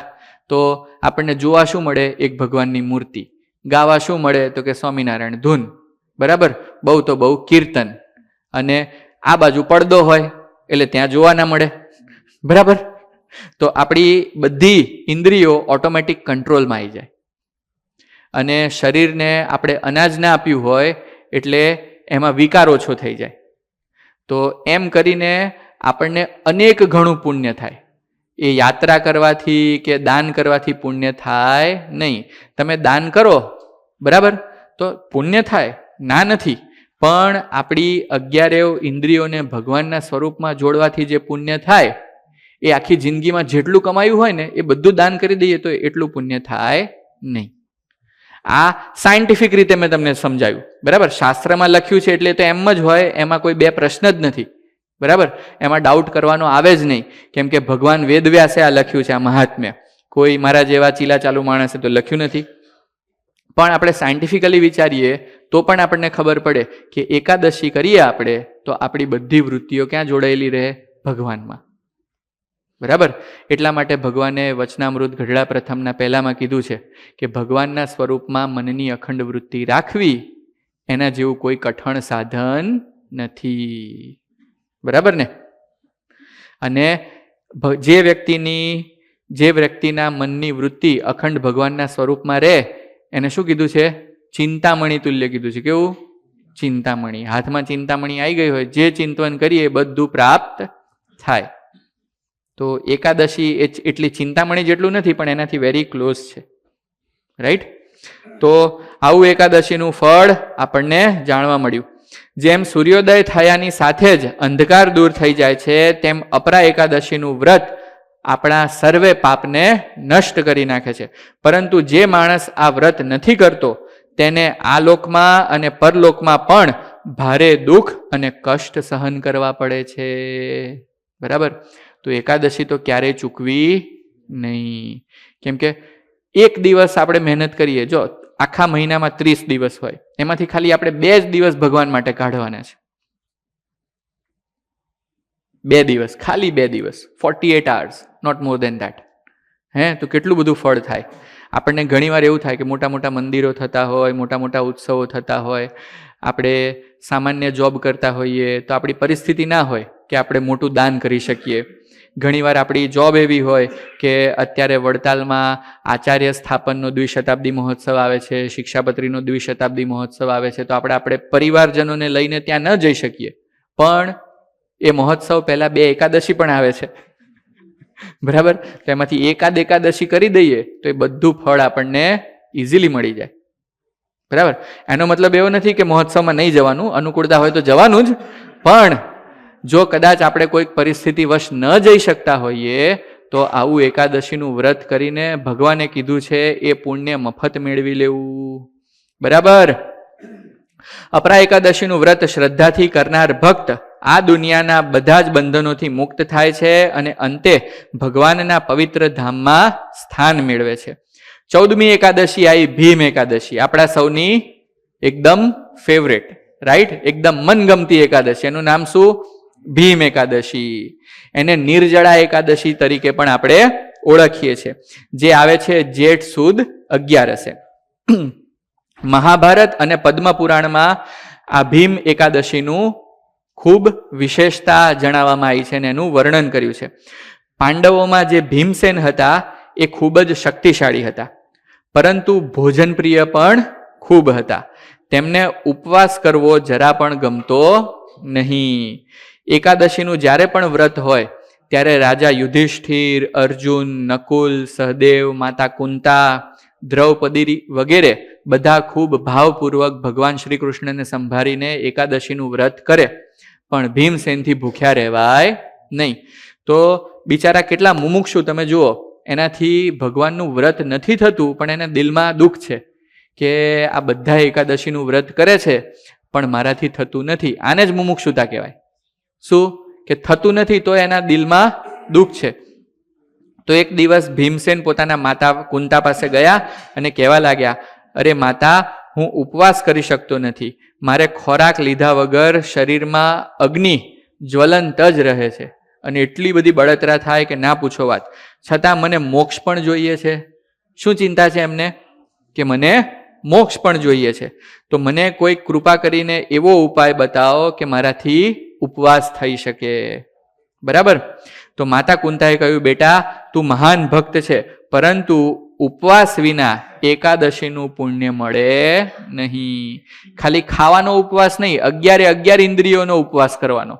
તો આપણને જોવા શું મળે? એક ભગવાનની મૂર્તિ. ગાવા શું મળે? તો કે સ્વામિનારાયણ ધૂન, બરાબર? બહુ તો બહુ કીર્તન. અને આ બાજુ પડદો હોય એટલે ત્યાં જોવા ના મળે, બરાબર? તો આપણી બધી ઇન્દ્રિયો ઓટોમેટિક કંટ્રોલમાં આવી જાય. અને શરીરને આપણે અનાજ ના આપ્યું હોય એટલે એમાં વિકાર ઓછો થઈ જાય. તો એમ કરીને આપણને અનેક ગણું પુણ્ય થાય. એ યાત્રા કરવાથી કે દાન કરવાથી પુણ્ય થાય નહીં. તમે દાન કરો, બરાબર, તો પુણ્ય થાય, ના નથી, પણ આપણી 11 ઇન્દ્રિયોને ભગવાનના સ્વરૂપમાં જોડવાથી જે પુણ્ય થાય એ આખી જિંદગીમાં જેટલું કમાયું હોય ને એ બધું દાન કરી દઈએ તો એટલું પુણ્ય થાય નહીં. આ સાયન્ટિફિક રીતે મેં તમને સમજાવ્યું, બરાબર. શાસ્ત્રમાં લખ્યું છે એટલે તો એમ જ હોય, એમાં કોઈ બે પ્રશ્ન જ નથી, બરાબર. એમાં ડાઉટ કરવાનો આવે જ નહીં, કેમ કે ભગવાન વેદવ્યાસે આ લખ્યું છે, આ મહાત્મ્ય. કોઈ મારા જેવા ચીલા ચાલુ માણસે તો લખ્યું નથી. પણ આપણે સાયન્ટિફિકલી વિચારીએ તો પણ આપણને ખબર પડે કે એકાદશી કરીએ આપણે તો આપણી બધી વૃત્તિઓ ક્યાં જોડાયેલી રહે? ભગવાનમાં, બરાબર. એટલા માટે ભગવાને વચનામૃત ગઢડા પ્રથમના પહેલામાં કીધું છે કે ભગવાનના સ્વરૂપમાં મનની અખંડ વૃત્તિ રાખવી એના જેવું કોઈ કઠણ સાધન નથી, બરાબર ને. અને જે વ્યક્તિના મનની વૃત્તિ અખંડ ભગવાનના સ્વરૂપમાં રહે એને શું કીધું છે? ચિંતામણી તુલ્ય કીધું છે. કેવું? ચિંતામણી. હાથમાં ચિંતામણી આવી ગઈ હોય, જે ચિંતન કરીએ એ બધું પ્રાપ્ત થાય. તો એકાદશી એટલી ચિંતામણી જેટલું નથી પણ એનાથી વેરી ક્લોઝ છે, રાઈટ. તો આવું એકાદશીનું ફળ આપણને જાણવા મળ્યું. જેમ સૂર્યોદય થયાની સાથે જ અંધકાર દૂર થઈ જાય છે, તેમ અપરા એકાદશીનું વ્રત આપણા સર્વે પાપને નષ્ટ કરી નાખે છે. પરંતુ જે માણસ આ વ્રત નથી કરતો તેને આ લોકમાં અને પરલોકમાં પણ ભારે દુઃખ અને કષ્ટ સહન કરવા પડે છે, બરાબર. તો એકાદશી તો ક્યારેય ચૂકવી નહીં, કેમ કે એક દિવસ આપણે મહેનત કરીએ. જો આખા મહિનામાં 30 દિવસ હોય, એમાંથી ખાલી આપણે 2 જ દિવસ ભગવાન માટે કાઢવાના છે. 2 દિવસ, ખાલી 2 દિવસ, 48 hours, not more than that. તો કેટલું બધું ફળ થાય. આપણને ઘણીવાર એવું થાય કે મોટા મોટા મંદિરો થતા હોય, મોટા મોટા ઉત્સવો થતા હોય, આપણે સામાન્ય જોબ કરતા હોઈએ તો આપણી પરિસ્થિતિ ના હોય કે આપણે મોટું દાન કરી શકીએ. ઘણીવાર આપણી જોબ એવી હોય કે અત્યારે વડતાલમાં આચાર્ય સ્થાપનનો દ્વિશતાબ્દી મહોત્સવ આવે છે, શિક્ષાપત્રીનો દ્વિશતાબ્દી મહોત્સવ આવે છે, તો આપણે પરિવારજનોને લઈને ત્યાં ન જઈ શકીએ. પણ એ મહોત્સવ પહેલા 2 એકાદશી પણ આવે છે, બરાબર. તો એમાંથી એકાદશી કરી દઈએ તો એ બધું ફળ આપણને ઇઝીલી મળી જાય, બરાબર. એનો મતલબ એવો નથી કે મહોત્સવમાં નહીં જવાનું, અનુકૂળતા હોય તો જવાનું જ. પણ જો કદાચ આપણે કોઈક પરિસ્થિતિ વશ ન જઈ શકતા હોઈએ તો આવું એકાદશીનું વ્રત કરીને ભગવાને કીધું છે એ પુણ્ય મફત મેળવી લેવું, બરાબર. અપરા એકાદશીનું વ્રત શ્રદ્ધાથી કરનાર ભક્ત આ દુનિયાના બધા જ બંધનોથી મુક્ત થાય છે અને અંતે ભગવાનના પવિત્ર ધામમાં સ્થાન મેળવે છે. 14મી એકાદશી આવી ભીમ એકાદશી, આપણા સૌની એકદમ ફેવરેટ, રાઈટ, એકદમ મનગમતી એકાદશી. એનું નામ શું? ભીમ એકાદશી. એને નિર્જળા એકાદશી તરીકે પણ આપણે ઓળખીએ છીએ, જે આવે છે જેઠ સુદ 11. મહાભારત અને પદ્મ પુરાણમાં આ ભીમ એકાદશીનું ખૂબ વિશેષતા જણાવવામાં આવી છે અને એનું વર્ણન કર્યું છે. પાંડવોમાં જે ભીમસેન હતા એ ખૂબ જ શક્તિશાળી હતા, પરંતુ ભોજનપ્રિય પણ ખૂબ હતા. તેમને ઉપવાસ કરવો જરા પણ ગમતો નહીં. એકાદશીનું જ્યારે પણ વ્રત હોય ત્યારે રાજા યુધિષ્ઠિર, અર્જુન, નકુલ, સહદેવ, માતા કુંતા, દ્રૌપદી વગેરે બધા ખૂબ ભાવપૂર્વક ભગવાન શ્રી કૃષ્ણને સંભાળીને એકાદશીનું વ્રત કરે, પણ ભીમસેનથી ભૂખ્યા રહેવાય નહીં. તો બિચારા કેટલા મુમુક્ષુ તમે જુઓ, એનાથી ભગવાનનું વ્રત નથી થતું પણ એના દિલમાં દુઃખ છે કે આ બધા એકાદશીનું વ્રત કરે છે પણ મારાથી થતું નથી. આને જ મુમુક્ષુતા કહેવાય. શું? કે થતું નથી તો એના દિલમાં દુઃખ છે. તો એક દિવસ ભીમસેન પોતાના માતા કુંતા પાસે ગયા અને કહેવા લાગ્યા, અરે માતા, હું ઉપવાસ કરી શકતો નથી, મારે ખોરાક લીધા વગર શરીરમાં અગ્નિ જ્વલંત જ રહે છે અને એટલી બધી બળતરા થાય કે ના પૂછો વાત. છતાં મને મોક્ષ પણ જોઈએ છે. શું ચિંતા છે એમને? કે મને મોક્ષ પણ જોઈએ છે. તો મને કોઈ કૃપા કરીને એવો ઉપાય બતાવો કે મારાથી ઉપવાસ થઈ શકે, બરાબર. તો માતા કુંતાએ કહ્યું, બેટા તું મહાન ભક્ત છે, પરંતુ ઉપવાસ વિના એકાદશીનું પુણ્ય મળે નહીં. ખાલી ખાવાનો ઉપવાસ નહીં, 11 ઇન્દ્રિયોનો ઉપવાસ કરવાનો,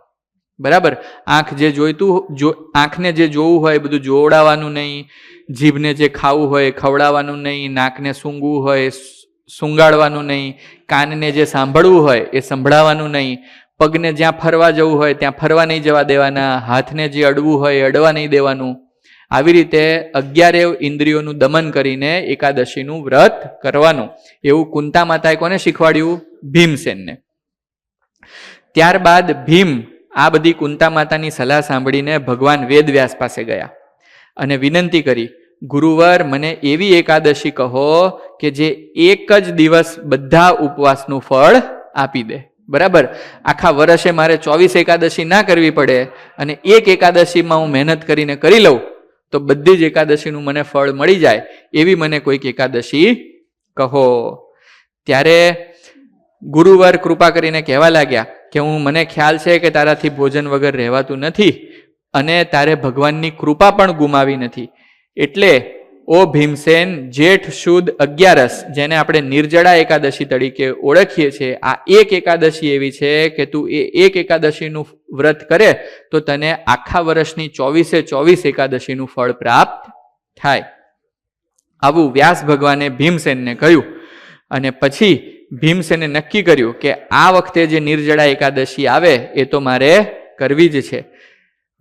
બરાબર. આંખને જે જોવું હોય બધું જોવડાવવાનું નહીં, જીભને જે ખાવું હોય ખવડાવવાનું નહીં, નાકને સૂંઘવું હોય સૂંગાડવાનું નહીં, કાનને જે સાંભળવું હોય એ સંભળાવવાનું નહીં, પગને જ્યાં ફરવા જવું હોય ત્યાં ફરવા નહીં જવા દેવાના, હાથને જે અડવું હોય એ અડવા નહીં દેવાનું. આવી રીતે 11 ઇન્દ્રિયોનું દમન કરીને એકાદશીનું વ્રત કરવાનું. એવું કુંતા માતાએ કોને શીખવાડ્યું? ભીમસેનને. ત્યારબાદ ભીમ આ બધી કુંતા માતાની સલાહ સાંભળીને ભગવાન વેદવ્યાસ પાસે ગયા અને વિનંતી કરી, ગુરુવર, મને એવી એકાદશી કહો કે જે એક જ દિવસ બધા ઉપવાસનું ફળ આપી દે. બરાબર, આખા વર્ષે મારે 24 એકાદશી ના કરવી પડે અને એક એકાદશીમાં હું મહેનત કરીને કરી લઉં તો બધી જ એકાદશીનું મને ફળ મળી જાય, એવી મને કોઈક એકાદશી કહો. ત્યારે ગુરુવર કૃપા કરીને કહેવા લાગ્યા કે મને ખ્યાલ છે કે તારાથી ભોજન વગર રહેવાતું નથી અને તારે ભગવાનની કૃપા પણ ગુમાવી નથી. એટલે ઓ ભીમસેન, જેઠ સુદ 11, જેને આપણે નિર્જળા એકાદશી તરીકે ઓળખીએ છીએ, આ એક એકાદશી એવી છે કે તું એ એક એકાદશીનું વ્રત કરે તો તને આખા વર્ષની 24 એકાદશીનું ફળ પ્રાપ્ત થાય. આવું વ્યાસ ભગવાને ભીમસેનને કહ્યું અને પછી ભીમસેને નક્કી કર્યું કે આ વખતે જે નિર્જળા એકાદશી આવે એ તો મારે કરવી જ છે.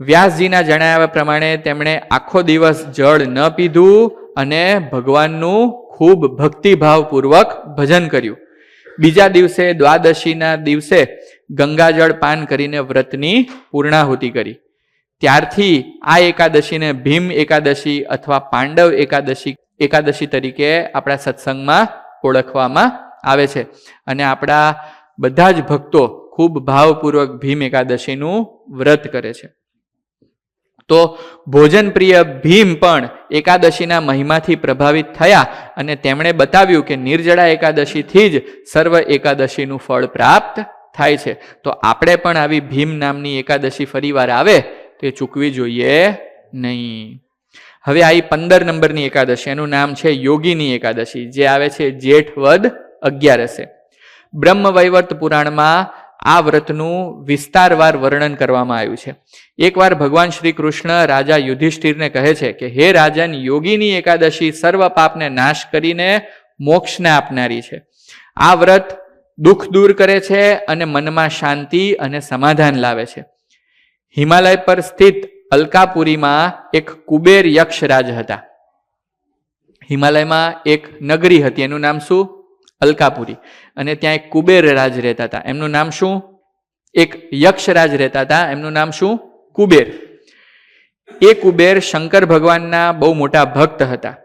વ્યાસજીના જણાવ્યા પ્રમાણે તેમણે આખો દિવસ જળ ન પીધું અને ભગવાનનું ખૂબ ભક્તિભાવપૂર્વક ભજન કર્યું. બીજા દિવસે દ્વાદશીના દિવસે ગંગાજળ પાન કરીને વ્રતની પૂર્ણાહુતિ કરી. ત્યારથી આ એકાદશીને ભીમ એકાદશી અથવા પાંડવ એકાદશી તરીકે આપણા સત્સંગમાં ઓળખવામાં આવે છે અને આપણા બધા જ ભક્તો ખૂબ ભાવપૂર્વક ભીમ એકાદશીનું વ્રત કરે છે. તો ભોજન પ્રિય ભીમ પણ એકાદશીના મહિમાથી પ્રભાવિત થયા અને તેમણે બતાવ્યું કે નિર્જળા એકાદશીથી જ સર્વ એકાદશીનું ફળ પ્રાપ્ત થાય છે. તો આપણે પણ આવી ભીમ નામની એકાદશી ફરીવાર આવે તો એ ચૂકવી જોઈએ નહીં. હવે આવી 15 નંબરની એકાદશી, એનું નામ છે યોગીની એકાદશી, જે આવે છે જેઠ વદ 11. બ્રહ્મ વૈવર્ત પુરાણમાં આ વ્રતનું વિસ્તારવાર વર્ણન કરવામાં આવ્યું છે. એકવાર ભગવાન શ્રી કૃષ્ણ રાજા યુધિષ્ઠિરને કહે છે કે હે રાજન, યોગીની એકાદશી સર્વ પાપને નાશ કરીને મોક્ષને આપનારી છે. આ વ્રત દુઃખ દૂર કરે છે અને મનમાં શાંતિ અને સમાધાન લાવે છે. હિમાલય પર સ્થિત અલકાપુરીમાં એક કુબેર યક્ષરાજ હતા. હિમાલયમાં એક નગરી હતી, એનું નામ શું? અલકાપુરી. અને ત્યાં એક કુબેર રાજ રહેતા હતા, એમનું નામ શું? એક યક્ષરાજ રહેતા હતા, એમનું નામ શું? કુબેર. એ કુબેર શંકર ભગવાનના બહુ મોટા ભક્ત હતા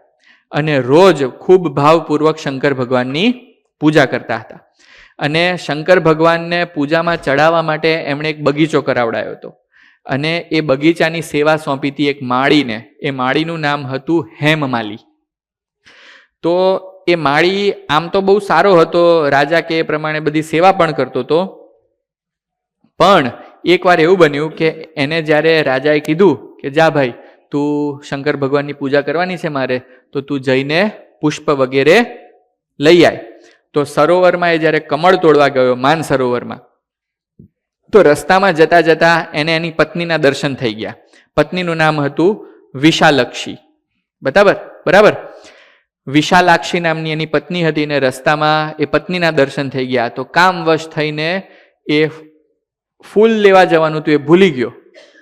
અને રોજ ખૂબ ભાવપૂર્વક શંકર ભગવાનની પૂજા કરતા હતા. અને શંકર ભગવાનને પૂજામાં ચડાવવા માટે એમણે એક બગીચો કરાવડાયો હતો અને એ બગીચાની સેવા સોંપી હતી એક માળીને. એ માળીનું નામ હતું હેમમાલી. તો એ માળી આમ તો બહુ સારો હતો, રાજા કે એ પ્રમાણે બધી સેવા પણ કરતો હતો. પણ એકવાર એવું બન્યું કે એને જ્યારે રાજાએ કીધું કે જા ભાઈ, તું શંકર ભગવાનની પૂજા કરવાની છે મારે, તો તું જઈને પુષ્પ વગેરે લઈ આય. તો સરોવરમાં એ જ્યારે કમળ તોડવા ગયો, માન સરોવરમાં, તો રસ્તામાં જતા જતા એને એની પત્નીના દર્શન થઈ ગયા. પત્નીનું નામ હતું વિશાલક્ષી. બરાબર. વિશાલાક્ષી નામની એની પત્ની હતી ને રસ્તામાં એ પત્નીના દર્શન થઈ ગયા. તો કામવશ થઈને એ ફૂલ લેવા જવાનું હતું એ ભૂલી ગયો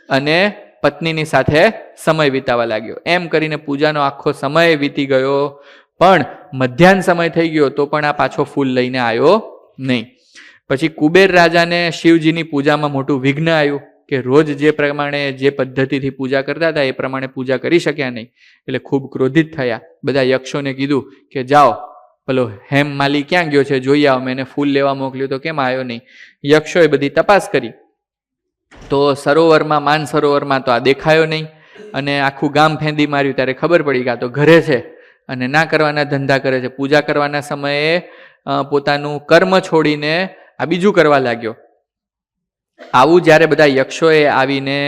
અને પત્નીની સાથે સમય વિતાવા લાગ્યો. એમ કરીને પૂજાનો આખો સમય વીતી ગયો, પણ મધ્યાહન સમય થઈ ગયો તો પણ આ પાછો ફૂલ લઈને આવ્યો નહીં. પછી કુબેર રાજાને શિવજીની પૂજામાં મોટું વિઘ્ન આવ્યું કે રોજ જે પ્રમાણે જે પદ્ધતિથી પૂજા કરતા હતા એ પ્રમાણે પૂજા કરી શક્યા નહીં. એટલે ખૂબ ક્રોધિત થયા. બધા યક્ષોને કીધું કે જાઓ, પેલો હેમમાલી ક્યાં ગયો છે જોઈ આવો, મેં એને ફૂલ લેવા મોકલ્યું તો કેમ આવ્યો નહીં. યક્ષોએ બધી તપાસ કરી તો સરોવરમાં, માન સરોવરમાં તો આ દેખાયો નહીં અને આખું ગામ ફેંદી માર્યું. ત્યારે ખબર પડી કે આ તો ઘરે છે અને ના કરવાના ધંધા કરે છે. પૂજા કરવાના સમયે પોતાનું કર્મ છોડીને આ બીજું કરવા લાગ્યો. આવું જ્યારે બધા યક્ષોએ આવીને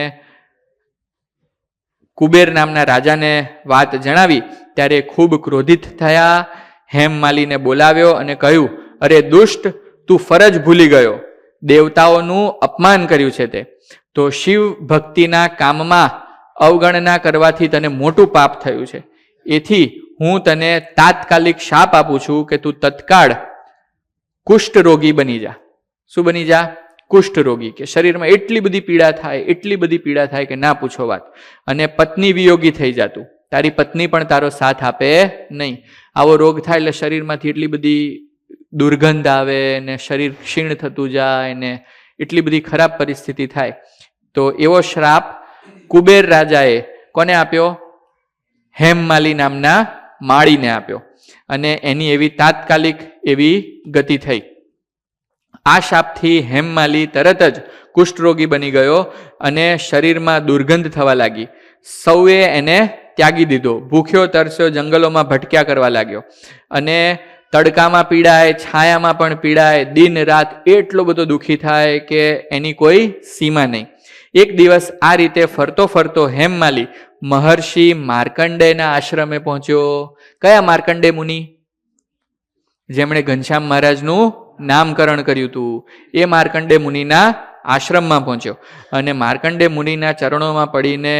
કુબેર નામના રાજાને વાત જણાવી ત્યારે ખૂબ ક્રોધિત થયા. હેમમાલીને બોલાવ્યો અને કહ્યું, અરે દુષ્ટ, તું ફરજ ભૂલી ગયો, દેવતાઓનું અપમાન કર્યું છે તે. તો શિવ ભક્તિના કામમાં અવગણના કરવાથી તને મોટું પાપ થયું છે. એથી હું તને તાત્કાલિક શાપ આપું છું કે તું તત્કાળ કુષ્ઠ રોગી બની જા. શું બની જા? કુષ્ઠ રોગી. કે શરીરમાં એટલી બધી પીડા થાય કે ના પૂછો વાત. અને પત્ની વિયોગી થઈ જાતું, તારી પત્ની પણ તારો સાથ આપે નહીં. આવો રોગ થાય એટલે શરીરમાંથી એટલી બધી દુર્ગંધ આવે ને શરીર ક્ષીણ થતું જાય ને એટલી બધી ખરાબ પરિસ્થિતિ થાય. તો એવો શ્રાપ કુબેર રાજાએ કોને આપ્યો? હેમમાલી નામના માળીને આપ્યો. અને એની એવી તાત્કાલિક એવી ગતિ થઈ. આ શાપથી હેમમાલી તરત જ કુષ્ઠરોગી બની ગયો અને શરીરમાં દુર્ગંધ થવા લાગી. સૌએ એને ત્યાગી દીધો. ભૂખ્યો તરસ્યો જંગલોમાં ભટક્યા કરવા લાગ્યો. અને તડકામાં પીડાય, છાયામાં પણ પીડાય, દિન રાત એટલો બધો દુઃખી થાય કે એની કોઈ સીમા નહીં. એક દિવસ આ રીતે ફરતો ફરતો હેમમાલી મહર્ષિ માર્કંડેયના આશ્રમે પહોંચ્યો. કયા માર્કંડેય મુનિ? જેમણે ઘનશ્યામ મહારાજનું નામકરણ કર્યું હતું એ માર્કંડેય મુનિના આશ્રમમાં પહોંચ્યો. અને માર્કંડેય મુનિના ચરણોમાં પડીને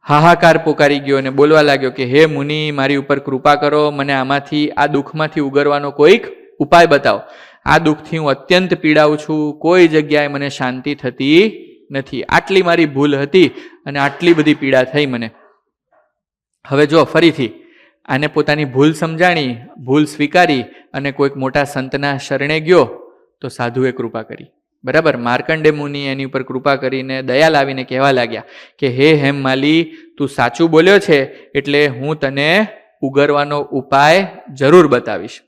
હાહાકાર પોકારી ગયો અને બોલવા લાગ્યો કે હે મુનિ, મારી ઉપર કૃપા કરો, મને આમાંથી આ દુઃખમાંથી ઉગરવાનો કોઈક ઉપાય બતાવો. આ દુઃખથી હું અત્યંત પીડાઉં છું, કોઈ જગ્યાએ મને શાંતિ થતી નથી. આટલી મારી ભૂલ હતી અને આટલી બધી પીડા થઈ મને. હવે જો ફરીથી આને પોતાની ભૂલ સમજાણી, ભૂલ સ્વીકારી અને કોઈક મોટા સંતના શરણે ગયો તો સાધુએ કૃપા કરી. બરાબર, માર્કંડેય મુનિ એની ઉપર કૃપા કરીને દયા લાવીને કહેવા લાગ્યા કે હે હેમમાલી, તું સાચું બોલ્યો છે એટલે હું તને ઉગરવાનો ઉપાય જરૂર બતાવીશ.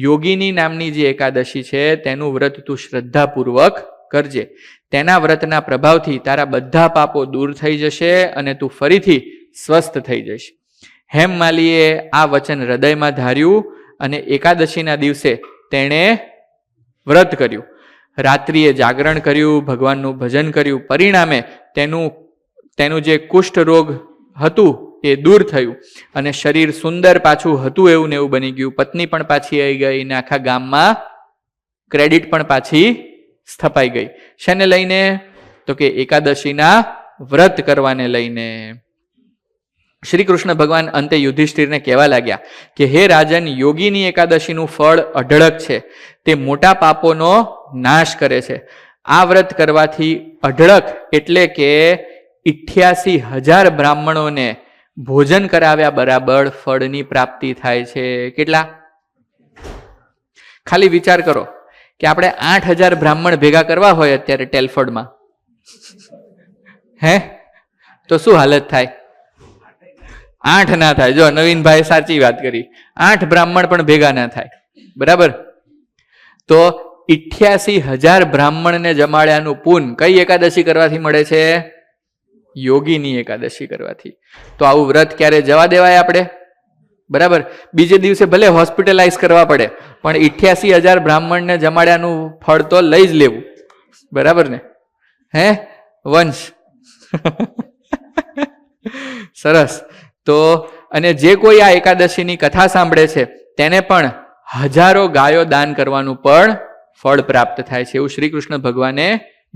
યોગીની નામની જે એકાદશી છે તેનું વ્રત તું શ્રદ્ધાપૂર્વક કરજે. તેના વ્રતના પ્રભાવથી તારા બધા પાપો દૂર થઈ જશે અને તું ફરીથી સ્વસ્થ થઈ જઈશ. હેમમાલીએ આ વચન હૃદયમાં ધાર્યું અને એકાદશીના દિવસે તેણે વ્રત કર્યું. રાત્રિએ જાગરણ કર્યું, ભગવાનનું ભજન કર્યું. પરિણામે તેનું જે કુષ્ઠ રોગ હતું એ દૂર થયું અને શરીર સુંદર પાછું હતું એવું ને એવું બની ગયું. પત્ની પણ પાછી આવી ગઈ ને આખા ગામમાં ક્રેડિટ પણ પાછી સ્થપાઈ ગઈ. શેને લઈને? તો કે એકાદશીના વ્રત કરવાને લઈને. શ્રી કૃષ્ણ ભગવાન અંતે યુધિષ્ઠિરને કહેવા લાગ્યા કે હે રાજન, યોગીની એકાદશીનું ફળ અઢળક છે. તે મોટા પાપોનો નાશ કરે છે. આ વ્રત કરવાથી અઢળક એટલે કે 88,000 બ્રાહ્મણોને ભોજન કરાવ્યા બરાબર ફળની પ્રાપ્તિ થાય છે. કેટલા? ખાલી વિચાર કરો કે આપણે 8,000 બ્રાહ્મણ ભેગા કરવા હોય અત્યારે ટેલફોર્ડમાં, હે, તો શું હાલત થાય? 8 ના થાય. જો નવીનભાઈ સાચી વાત કરી, 8 બ્રાહ્મણ પણ ભેગા ના થાય. બરાબર, તો 88,000 બ્રાહ્મણને જમાડ્યાનું પુન કઈ એકાદશી કરવાથી મળે છે? યોગીની એકાદશી કરવાથી. તો આવું વ્રત ક્યારે જવા દેવાય આપણે? બરાબર, બીજે દિવસે ભલે હોસ્પિટલાઇઝ કરવા પડે પણ 88,000 બ્રાહ્મણને જમાડ્યાનું ફળ તો લઈ જ લેવું. બરાબર ને? હે વંશ? સરસ. તો અને જે કોઈ આ એકાદશીની કથા સાંભળે છે તેને પણ હજારો ગાયો દાન કરવાનું પણ ફળ પ્રાપ્ત થાય છે, એવું શ્રી કૃષ્ણ ભગવાને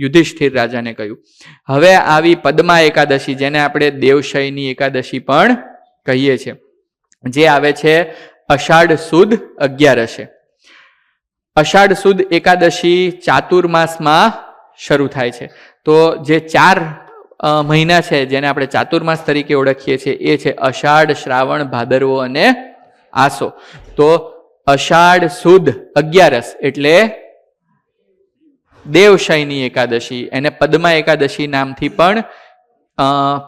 યુધિષ્ઠિર રાજાને કહ્યું. હવે આવી પદ્મા એકાદશી, જેને આપણે દેવશયની એકાદશી પણ કહીએ છીએ, જે આવે છે અષાઢ સુદ 11. અષાઢ સુદ એકાદશી ચાતુર્માસમાં શરૂ થાય છે. તો જે 4 મહિના છે જેને આપણે ચાતુર્માસ તરીકે ઓળખીએ છીએ એ છે અષાઢ, શ્રાવણ, ભાદરવો અને આસો. તો અષાઢ સુદ 11 એટલે દેવશયની એકાદશી, એને પદ્મા એકાદશી નામથી પણ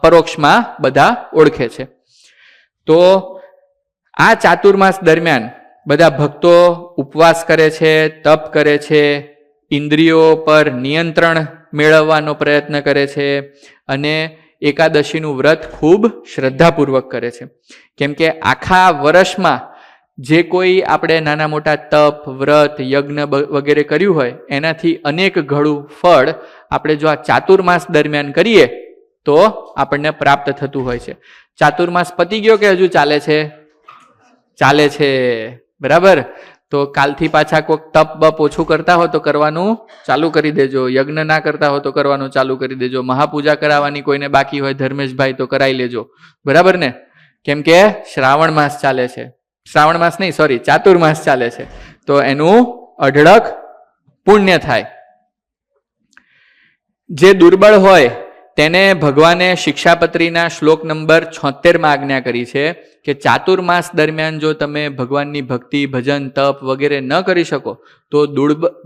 પરોક્ષમાં બધા ઓળખે છે. તો આ ચાતુર્માસ દરમિયાન બધા ભક્તો ઉપવાસ કરે છે, તપ કરે છે, ઇન્દ્રિયો પર નિયંત્રણ મેળવવાનો પ્રયત્ન કરે છે અને એકાદશીનું વ્રત ખૂબ શ્રદ્ધાપૂર્વક કરે છે. કેમ કે આખા વર્ષમાં જે કોઈ આપણે નાના મોટા તપ, વ્રત, યજ્ઞ વગેરે કર્યું હોય એનાથી અનેક ગણું ફળ આપણે જો આ ચાતુર્માસ દરમિયાન કરીએ તો આપણને પ્રાપ્ત થતું હોય છે. ચાતુર્માસ પતી ગયો કે હજુ ચાલે છે? ચાલે છે. બરાબર, તો કાલથી પાછા કોઈક તપ બપ ઓછું કરતા હોય તો કરવાનું ચાલુ કરી દેજો, યજ્ઞ ના કરતા હોય તો કરવાનું ચાલુ કરી દેજો, મહાપૂજા કરાવવાની કોઈને બાકી હોય ધર્મેશભાઈ તો કરાવી લેજો. બરાબર ને? કેમ કે શ્રાવણ માસ ચાલે છે. શ્રાવણ માસ નહીં, સોરી, ચાતુર્માસ ચાલે છે, તો એનું અઢળક પુણ્ય થાય. જે દુર્બળ હોય તેને ભગવાને શિક્ષાપત્રીના શ્લોક નંબર 76 આજ્ઞા કરી છે કે ચાતુર્માસ દરમિયાન જો તમે ભગવાનની ભક્તિ, ભજન, તપ વગેરે ન કરી શકો તો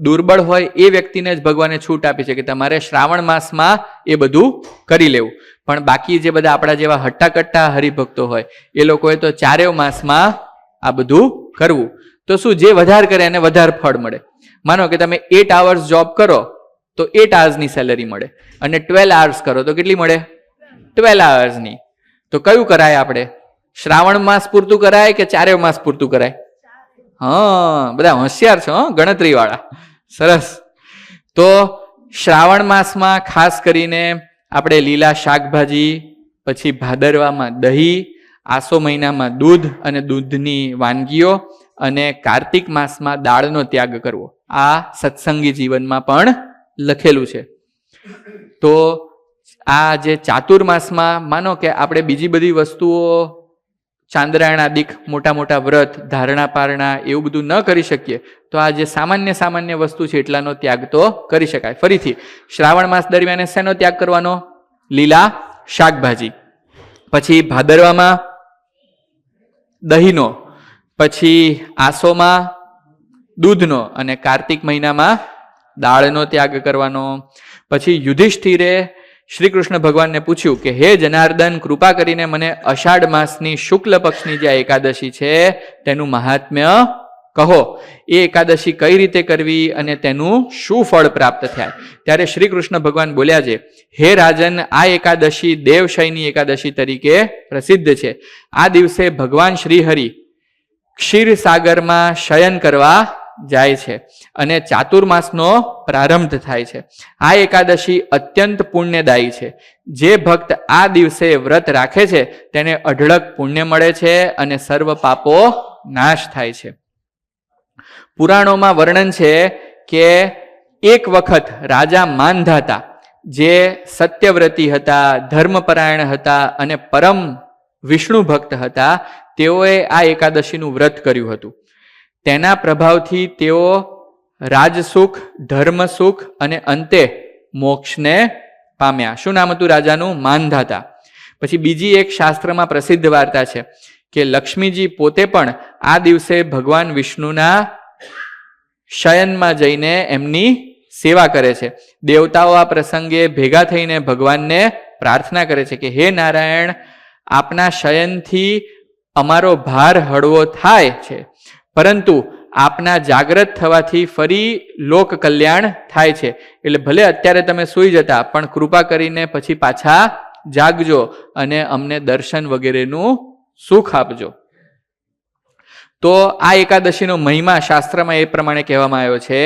દુર્બળ હોય એ વ્યક્તિને જ ભગવાને છૂટ આપી છે કે તમારે શ્રાવણ માસમાં એ બધું કરી લેવું. પણ બાકી જે બધા આપણા જેવા હટ્ટાકટ્ટા હરિભક્તો હોય એ લોકોએ તો ચારેય માસમાં આ બધું કરવું. તો શું, જે વધારે કરે એને વધારે ફળ મળે. માનો કે તમે 8 hours જોબ કરો તો 8 hours સેલેરી મળે, અને 12 hours કરો તો કેટલી મળે? 12 hours. તો કયું કરાય આપણે? શ્રાવણ માસ પૂરતું કરાય કે ચારેય માસ પૂરતું કરાય? હા, બધા હોશિયાર છો, ગણતરી વાળા. સરસ. તો શ્રાવણ માસમાં ખાસ કરીને આપણે લીલા શાકભાજી, પછી ભાદરવામાં દહીં, આસો મહિનામાં દૂધ અને દૂધની વાનગીઓ, અને કાર્તિક માસમાં દાળનો ત્યાગ કરવો. આ સત્સંગી જીવનમાં પણ લખેલું છે. તો આ જે ચાતુર્માસમાં માનો કે આપણે બીજી બધી વસ્તુઓ, ચાંદ્રાયણ આદિક મોટા મોટા વ્રત, ધારણા પારણા એવું બધું ન કરી શકીએ તો આ જે સામાન્ય વસ્તુ છે એટલાનો ત્યાગ તો કરી શકાય. ફરીથી શ્રાવણ માસ દરમિયાન શેનો ત્યાગ કરવાનો? લીલા શાકભાજી, પછી ભાદરવામાં દહીંનો, પછી આસોમાં દૂધનો, અને કાર્તિક મહિનામાં દાળનો ત્યાગ કરવાનો. પછી યુધિષ્ઠિરે શ્રી કૃષ્ણ ભગવાનને પૂછ્યું કે હે જનાર્દન, કૃપા કરીને મને અષાઢ માસની શુક્લ પક્ષની જે એકાદશી છે તેનું મહાત્મ્ય કહો. એ એકાદશી કઈ રીતે કરવી અને તેનું શું ફળ પ્રાપ્ત થાય? ત્યારે શ્રી કૃષ્ણ ભગવાન બોલ્યા છે, હે રાજન, આ એકાદશી દેવશયની એકાદશી તરીકે પ્રસિદ્ધ છે. આ દિવસે ભગવાન શ્રી હરિ ક્ષીરસાગરમાં શયન કરવા જાય છે અને ચાતુર્માસનો પ્રારંભ થાય છે. આ એકાદશી અત્યંત પુણ્યદાયી છે. જે ભક્ત આ દિવસે વ્રત રાખે છે તેને અઢળક પુણ્ય મળે છે અને સર્વ પાપો નાશ થાય છે. પુરાણોમાં વર્ણન છે કે એક વખત રાજા માનધાતા, જે સત્યવ્રતી હતા, ધર્મપરાયણ હતા અને પરમ વિષ્ણુ ભક્ત હતા, તેઓએ આ એકાદશીનું વ્રત કર્યું હતું. તેના પ્રભાવથી તેઓ રાજસુખ, ધર્મસુખ અને અંતે મોક્ષને પામ્યા. શું નામ હતું રાજાનું? માનધાતા. પછી બીજી એક શાસ્ત્રમાં પ્રસિદ્ધ વાર્તા છે કે લક્ષ્મીજી પોતે પણ આ દિવસે ભગવાન વિષ્ણુના શયનમાં જઈને એમની સેવા કરે છે. દેવતાઓ આ પ્રસંગે ભેગા થઈને ભગવાનને પ્રાર્થના કરે છે કે હે નારાયણ, આપના શયનથી અમારો ભાર હળવો થાય છે, પરંતુ આપના જાગ્રત થવાથી ફરી લોક કલ્યાણ થાય છે. એટલે ભલે અત્યારે તમે સૂઈ જતા, પણ કૃપા કરીને પછી પાછા જાગજો અને અમને દર્શન વગેરેનું સુખ આપજો. તો આ એકાદશીનો મહિમા શાસ્ત્રમાં એ પ્રમાણે કહેવામાં આવ્યો છે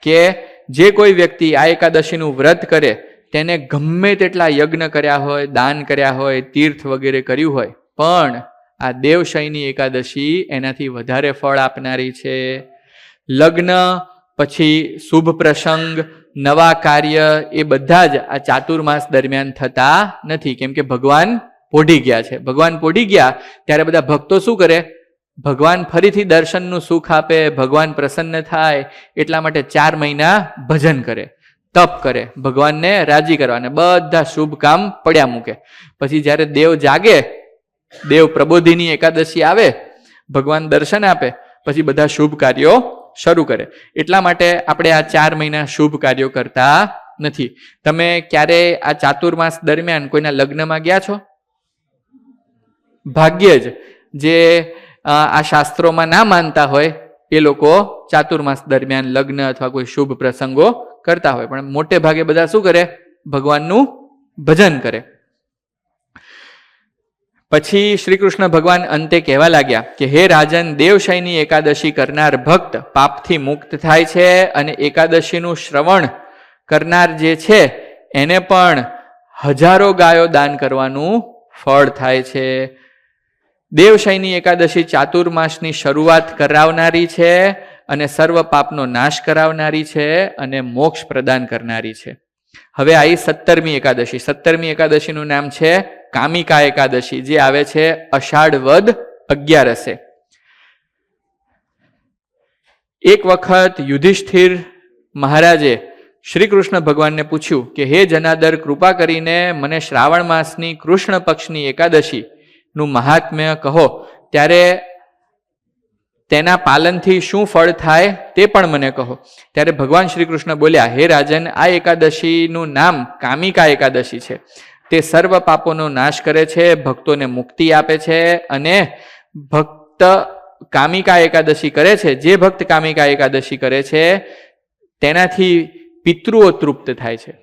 કે જે કોઈ વ્યક્તિ આ એકાદશીનું વ્રત કરે તેને ગમે તેટલા યજ્ઞ કર્યા હોય, દાન કર્યા હોય, તીર્થ વગેરે કર્યું હોય, પણ આ દેવશયની એકાદશી એનાથી વધારે ફળ આપનારી છે. લગ્ન, પછી શુભ પ્રસંગ, નવા કાર્ય એ બધા જ આ ચાતુર્માસ દરમિયાન થતા નથી, કેમ કે ભગવાન પોઢી ગયા છે. ભગવાન પોઢી ગયા ત્યારે બધા ભક્તો શું કરે? ભગવાન ફરીથી દર્શનનું સુખ આપે, ભગવાન પ્રસન્ન થાય એટલા માટે 4 મહિના ભજન કરે, તપ કરે, ભગવાનને રાજી કરવા, અને બધા શુભ કામ પડ્યા મૂકે. પછી જ્યારે દેવ જાગે, દેવ પ્રબોધિની એકાદશી આવે, ભગવાન દર્શન આપે, પછી બધા શુભ કાર્યો શરૂ કરે. એટલા માટે આપણે આ 4 મહિના શુભ કાર્યો કરતા નથી. તમે ક્યારે આ ચાતુર્માસ દરમિયાન કોઈના લગ્નમાં ગયા છો? ભાગ્યે જ. જે આ શાસ્ત્રોમાં ના માનતા હોય એ લોકો ચાતુર્માસ દરમિયાન લગ્ન અથવા કોઈ શુભ પ્રસંગો કરતા હોય, પણ મોટે ભાગે બધા શું કરે? ભગવાનનું ભજન કરે. પછી શ્રી કૃષ્ણ ભગવાન અંતે કહેવા લાગ્યા કે હે રાજન, દેવશયની એકાદશી કરનાર ભક્ત પાપથી મુક્ત થાય છે અને એકાદશીનું શ્રવણ કરનાર જે છે એને પણ 1000 ગાયો દાન કરવાનું ફળ થાય છે. દેવશયની એકાદશી ચાતુર્માસની શરૂઆત કરાવનારી છે અને સર્વ પાપનો નાશ કરાવનારી છે અને મોક્ષ પ્રદાન કરનારી છે. હવે આવી 17મી એકાદશી. 17મી એકાદશીનું નામ છે કામિકા એકાદશી, જે આવે છે અષાઢ વદ 11. એક વખત યુધિષ્ઠિર મહારાજે શ્રી કૃષ્ણ ભગવાનને પૂછ્યું કે હે જનાદર, કૃપા કરીને મને શ્રાવણ માસની કૃષ્ણ પક્ષની એકાદશીનું મહાત્મ્ય કહો, ત્યારે તેના પાલનથી શું ફળ થાય તે પણ મને કહો. ત્યારે ભગવાન શ્રી કૃષ્ણ બોલ્યા, હે રાજન, આ એકાદશીનું નામ કામિકા એકાદશી છે. તે સર્વ પાપોનો નાશ કરે છે, ભક્તોને મુક્તિ આપે છે, અને ભક્ત કામિકા એકાદશી કરે છે, જે ભક્ત કામિકા એકાદશી કરે છે તેનાથી પિતૃઓ તૃપ્ત થાય છે.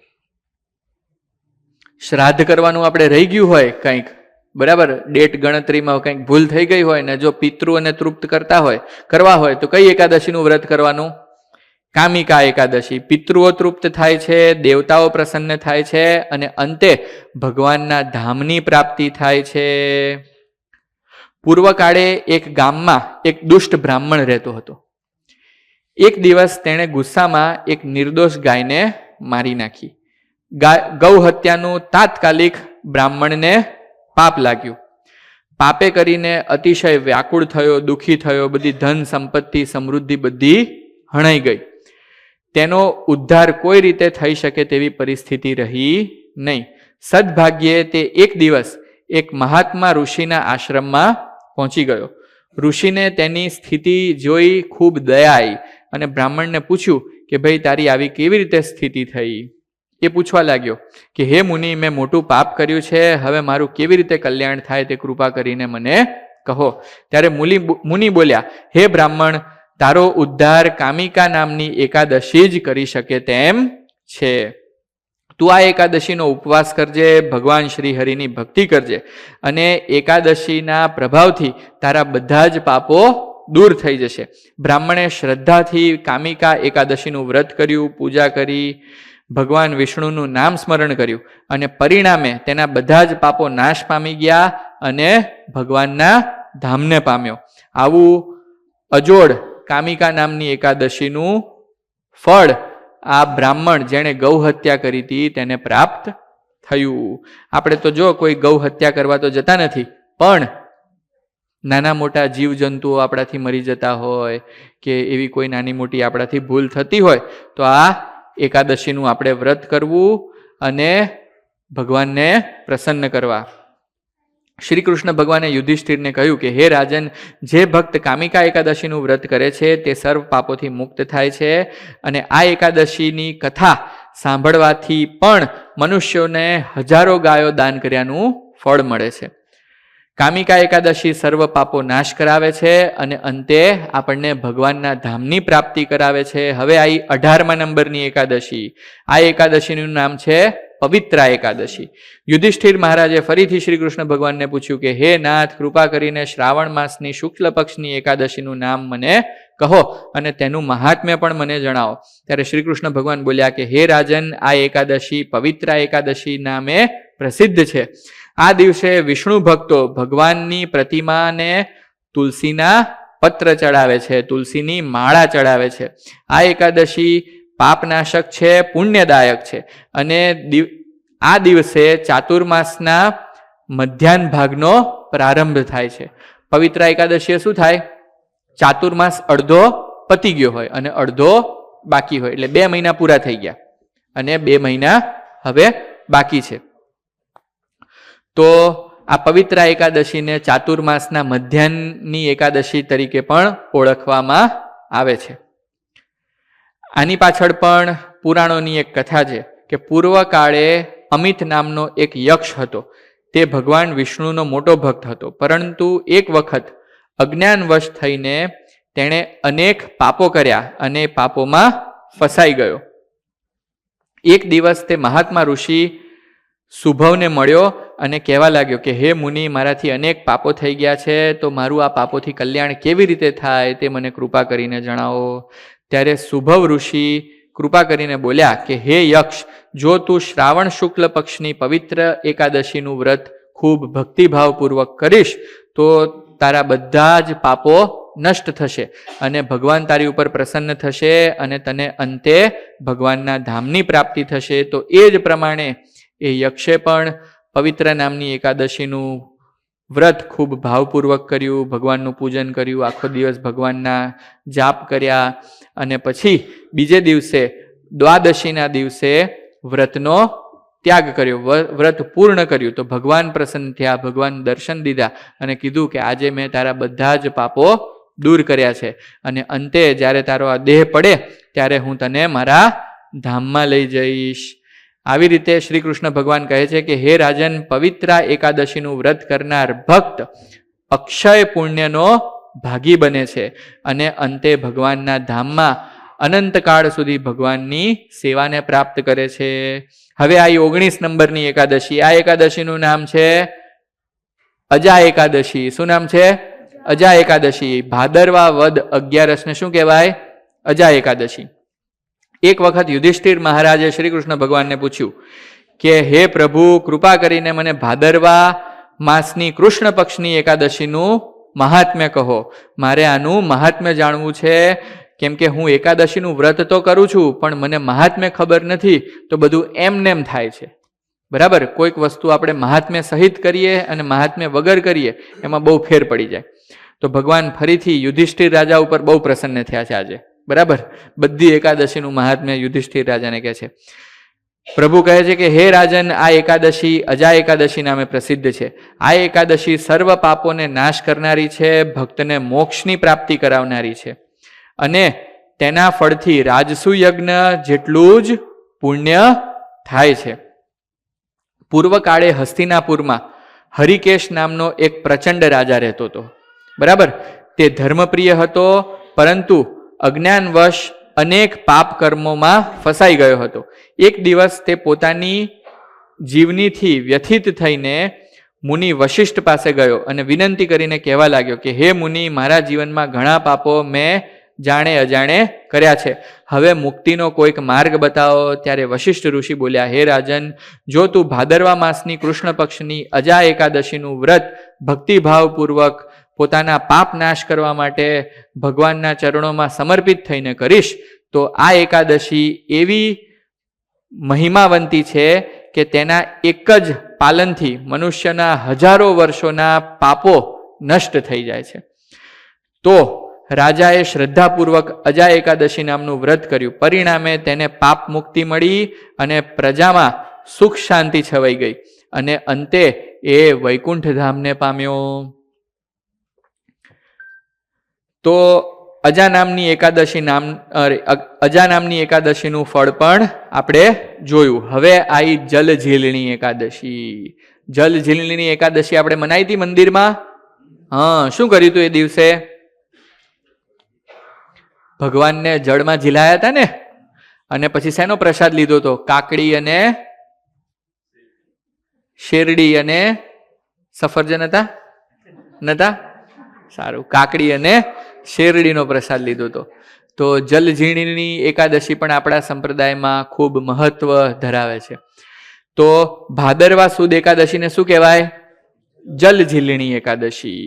શ્રાદ્ધ કરવાનું આપણે રહી ગયું હોય કંઈક, બરાબર, ડેટ ગણતરીમાં કંઈક ભૂલ થઈ ગઈ હોય ને જો પિતૃઓને તૃપ્ત કરવા હોય તો કઈ એકાદશીનું વ્રત કરવાનું? કામિકા એકાદશી. પિતૃઓ તૃપ્ત થાય છે, દેવતાઓ પ્રસન્ન થાય છે, અને અંતે ભગવાનના ધામની પ્રાપ્તિ થાય છે. પૂર્વકાળે એક ગામમાં એક દુષ્ટ બ્રાહ્મણ રહેતો હતો. એક દિવસ તેણે ગુસ્સામાં એક નિર્દોષ ગાયને મારી નાખી. ગૌ હત્યાનું તાત્કાલિક બ્રાહ્મણને પાપ લાગ્યું. પાપે કરીને અતિશય વ્યાકુળ થયો, દુઃખી થયો, બધી ધન સંપત્તિ સમૃદ્ધિ બધી હણાઈ ગઈ. તેનો ઉદ્ધાર કોઈ રીતે થઈ શકે તેવી પરિસ્થિતિ રહી નહીં. સદભાગ્યે તે એક દિવસ એક મહાત્મા ઋષિના આશ્રમમાં પહોંચી ગયો. ઋષિને તેની સ્થિતિ જોઈ ખૂબ દયા આવી અને બ્રાહ્મણને પૂછ્યું કે ભાઈ, તારી આવી કેવી રીતે સ્થિતિ થઈ? એ પૂછવા લાગ્યો કે હે મુનિ, મેં મોટું પાપ કર્યું છે, હવે મારું કેવી રીતે કલ્યાણ થાય તે કૃપા કરીને મને કહો. ત્યારે મુનિ બોલ્યા, હે બ્રાહ્મણ, તારો ઉદ્ધાર કામિકા નામની એકાદશી જ કરી શકે તેમ છે. તું આ એકાદશીનો ઉપવાસ કરજે, ભગવાન શ્રી હરિની ભક્તિ કરજે, અને એકાદશીના પ્રભાવથી તારા બધા જ પાપો દૂર થઈ જશે. બ્રાહ્મણે શ્રદ્ધાથી કામિકા એકાદશીનું વ્રત કર્યું, પૂજા કરી, ભગવાન વિષ્ણુનું નામ સ્મરણ કર્યું, અને પરિણામે તેના બધા જ પાપો નાશ પામી ગયા અને ભગવાનના ધામને પામ્યો. આવું અજોડ કામિકા નામની એકાદશીનું ફળ આ બ્રાહ્મણ જેણે ગૌ હત્યા કરી હતી તેને પ્રાપ્ત થયું. આપણે તો જો કોઈ ગૌ હત્યા કરવા તો જતા નથી, પણ નાના મોટા જીવજંતુઓ આપણાથી મરી જતા હોય કે એવી કોઈ નાની મોટી આપણાથી ભૂલ થતી હોય તો આ એકાદશીનું આપણે વ્રત કરવું અને ભગવાનને પ્રસન્ન કરવા. શ્રી કૃષ્ણ ભગવાને યુધિષ્ઠિરને કહ્યું કે હે રાજન, જે ભક્ત કામિકા એકાદશીનું વ્રત કરે છે તે સર્વ પાપોથી મુક્ત થાય છે, અને આ એકાદશીની કથા સાંભળવાથી પણ મનુષ્યોને હજારો ગાયો દાન કર્યાનું ફળ મળે છે. કામિકા એકાદશી સર્વ પાપો નાશ કરાવે છે અને અંતે આપણને ભગવાનના ધામની પ્રાપ્તિ કરાવે છે. હવે આવી 18મા નંબરની એકાદશી. આ એકાદશીનું નામ છે પવિત્રા એકાદશી. યુધિષ્ઠિર મહારાજે ફરીથી શ્રી કૃષ્ણ ભગવાનને પૂછ્યું કે હે નાથ, કૃપા કરીને શ્રાવણ માસની શુક્લ પક્ષની એકાદશીનું નામ મને કહો અને તેનું મહાત્મ્ય પણ મને જણાવો. ત્યારે શ્રી કૃષ્ણ ભગવાન બોલ્યા કે હે રાજન, આ એકાદશી પવિત્રા એકાદશી નામે પ્રસિદ્ધ છે. આ દિવસે વિષ્ણુ ભક્તો ભગવાનની પ્રતિમાને તુલસીના પત્ર ચડાવે છે, તુલસીની માળા ચડાવે છે. આ એકાદશી પાપનાશક છે, પુણ્યદાયક છે, અને આ દિવસે ચાતુર્માસના મધ્યાહન ભાગનો પ્રારંભ થાય છે. પવિત્રા એકાદશીએ શું થાય? ચાતુર્માસ અડધો પતી ગયો હોય અને અડધો બાકી હોય, એટલે 2 મહિના પૂરા થઈ ગયા અને 2 મહિના હવે બાકી છે. તો આ પવિત્રા એકાદશીને ચાતુર્માસના મધ્યાહનની એકાદશી તરીકે પણ ઓળખવામાં આવે છે. આની પાછળ પણ પુરાણોની એક કથા છે કે પૂર્વકાળે અમિત નામનો એક યક્ષ હતો. તે ભગવાન વિષ્ણુનો મોટો ભક્ત હતો, પરંતુ એક વખત અજ્ઞાનવશ થઈને તેણે અનેક પાપો કર્યા અને પાપોમાં ફસાઈ ગયો. એક દિવસ તે મહાત્મા ઋષિ શુભવને મળ્યો અને કહેવા લાગ્યો કે હે મુનિ, મારાથી અનેક પાપો થઈ ગયા છે, તો મારું આ પાપોથી કલ્યાણ કેવી રીતે થાય તે મને કૃપા કરીને જણાવો. ત્યારે શુભવ ઋષિ કૃપા કરીને બોલ્યા કે હે યક્ષ, જો તું શ્રાવણ શુક્લ પક્ષની પવિત્ર એકાદશીનું વ્રત ખૂબ ભક્તિભાવપૂર્વક કરીશ તો તારા બધા જ પાપો નષ્ટ થશે અને ભગવાન તારી ઉપર પ્રસન્ન થશે અને તને અંતે ભગવાનના ધામની પ્રાપ્તિ થશે. તો એ જ પ્રમાણે એ યક્ષે પણ પવિત્ર નામની એકાદશીનું વ્રત ખૂબ ભાવપૂર્વક કર્યું, ભગવાનનું પૂજન કર્યું, આખો દિવસ ભગવાનના જાપ કર્યા અને પછી બીજે દિવસે દ્વાદશીના દિવસે વ્રતનો ત્યાગ કર્યો, વ્રત પૂર્ણ કર્યું. તો ભગવાન પ્રસન્ન થયા, ભગવાન દર્શન દીધા અને કીધું કે આજે મેં તારા બધા જ પાપો દૂર કર્યા છે અને અંતે જ્યારે તારો આ દેહ પડે ત્યારે હું તને મારા ધામમાં લઈ જઈશ. આવી રીતે શ્રી કૃષ્ણ ભગવાન કહે છે કે હે રાજન, પવિત્રા એકાદશીનું વ્રત કરનાર ભક્ત અક્ષય પુણ્યનો ભાગી બને છે અને અંતે ભગવાનના ધામમાં અનંતકાળ સુધી ભગવાનની સેવાને પ્રાપ્ત કરે છે. હવે આ 19 નંબરની એકાદશી. આ એકાદશીનું નામ છે અજા એકાદશી. શું નામ છે? અજા એકાદશી. ભાદરવા વદ 11 શું કહેવાય? અજા એકાદશી. એક વખત યુધિષ્ઠિર મહારાજે શ્રી કૃષ્ણ ભગવાનને પૂછ્યું કે હે પ્રભુ, કૃપા કરીને મને ભાદરવા માસની કૃષ્ણ પક્ષની એકાદશીનું મહાત્મ્ય કહો. મારે આનું મહાત્મ્ય જાણવું છે, કેમ કે હું એકાદશીનું વ્રત તો કરું છું પણ મને મહાત્મ્ય ખબર નથી, તો બધું એમનેમ થાય છે. બરાબર? કોઈક વસ્તુ આપણે મહાત્મ્ય સહિત કરીએ અને મહાત્મ્ય વગર કરીએ એમાં બહુ ફેર પડી જાય. તો ભગવાન ફરીથી યુધિષ્ઠિર રાજા ઉપર બહુ પ્રસન્ન થયા છે આજે. બરાબર? બધી એકાદશીનું મહાત્મ્ય યુધિષ્ઠિર રાજાને કહે છે. પ્રભુ કહે છે કે હે રાજન, આ એકાદશી અજા એકાદશી નામે પ્રસિદ્ધ છે. આ એકાદશી સર્વ પાપોને નાશ કરનારી છે, ભક્તને મોક્ષની પ્રાપ્તિ કરાવનારી છે અને તેના ફળથી રાજસુ યજ્ઞ જેટલું જ પુણ્ય થાય છે. પૂર્વકાળે હસ્તિનાપુરમાં હરિકેશ નામનો એક પ્રચંડ રાજા રહેતો હતો. બરાબર? તે ધર્મપ્રિય હતો, પરંતુ અજ્ઞાનવશ અનેક પાપ કર્મોમાં ફસાઈ ગયો હતો. એક દિવસ તે પોતાની જીવનીથી વ્યથિત થઈને મુનિ વશિષ્ઠ પાસે ગયો અને વિનંતી કરીને કહેવા લાગ્યો કે હે મુનિ, મારા જીવનમાં ઘણા પાપો મેં જાણે અજાણે કર્યા છે. હવે મુક્તિનો કોઈક માર્ગ બતાવો. ત્યારે વશિષ્ઠ ઋષિ બોલ્યા, હે રાજન, જો તું ભાદરવા માસની કૃષ્ણ પક્ષની અજા એકાદશીનું વ્રત ભક્તિભાવપૂર્વક પોતાના પાપ નાશ કરવા માટે ભગવાનના ચરણોમાં સમર્પિત થઈને કરીશ તો આ એકાદશી એવી મહિમાવંતી છે કે તેના એક જ પાલનથી મનુષ્યના હજારો વર્ષોના પાપો નષ્ટ થઈ જાય છે. તો રાજાએ શ્રદ્ધાપૂર્વક અજા એકાદશી નામનું વ્રત કર્યું. પરિણામે તેને પાપ મુક્તિ મળી અને પ્રજામાં સુખ શાંતિ છવાઈ ગઈ અને અંતે એ વૈકુંઠ ધામને પામ્યો. તો અજા નામની એકાદશીનું ફળ પણ આપણે જોયું. હવે આવી જલઝીલણી એકાદશી. જલઝીલણી એકાદશી આપણે મનાઈ હતી મંદિરમાં. શું કર્યું હતું એ દિવસે? ભગવાનને જળમાં ઝીલાયા હતા ને, અને પછી શેનો પ્રસાદ લીધો હતો? કાકડી અને શેરડી અને સફરજન હતા? નતા? સારું, કાકડી અને શેરડીનો પ્રસાદ લીધો હતો. તો જલઝીલણી એકાદશી પણ આપણા સંપ્રદાયમાં ખૂબ મહત્વ ધરાવે છે. તો ભાદરવા સુદ એકાદશીને શું કહેવાય? જલઝીલણી એકાદશી.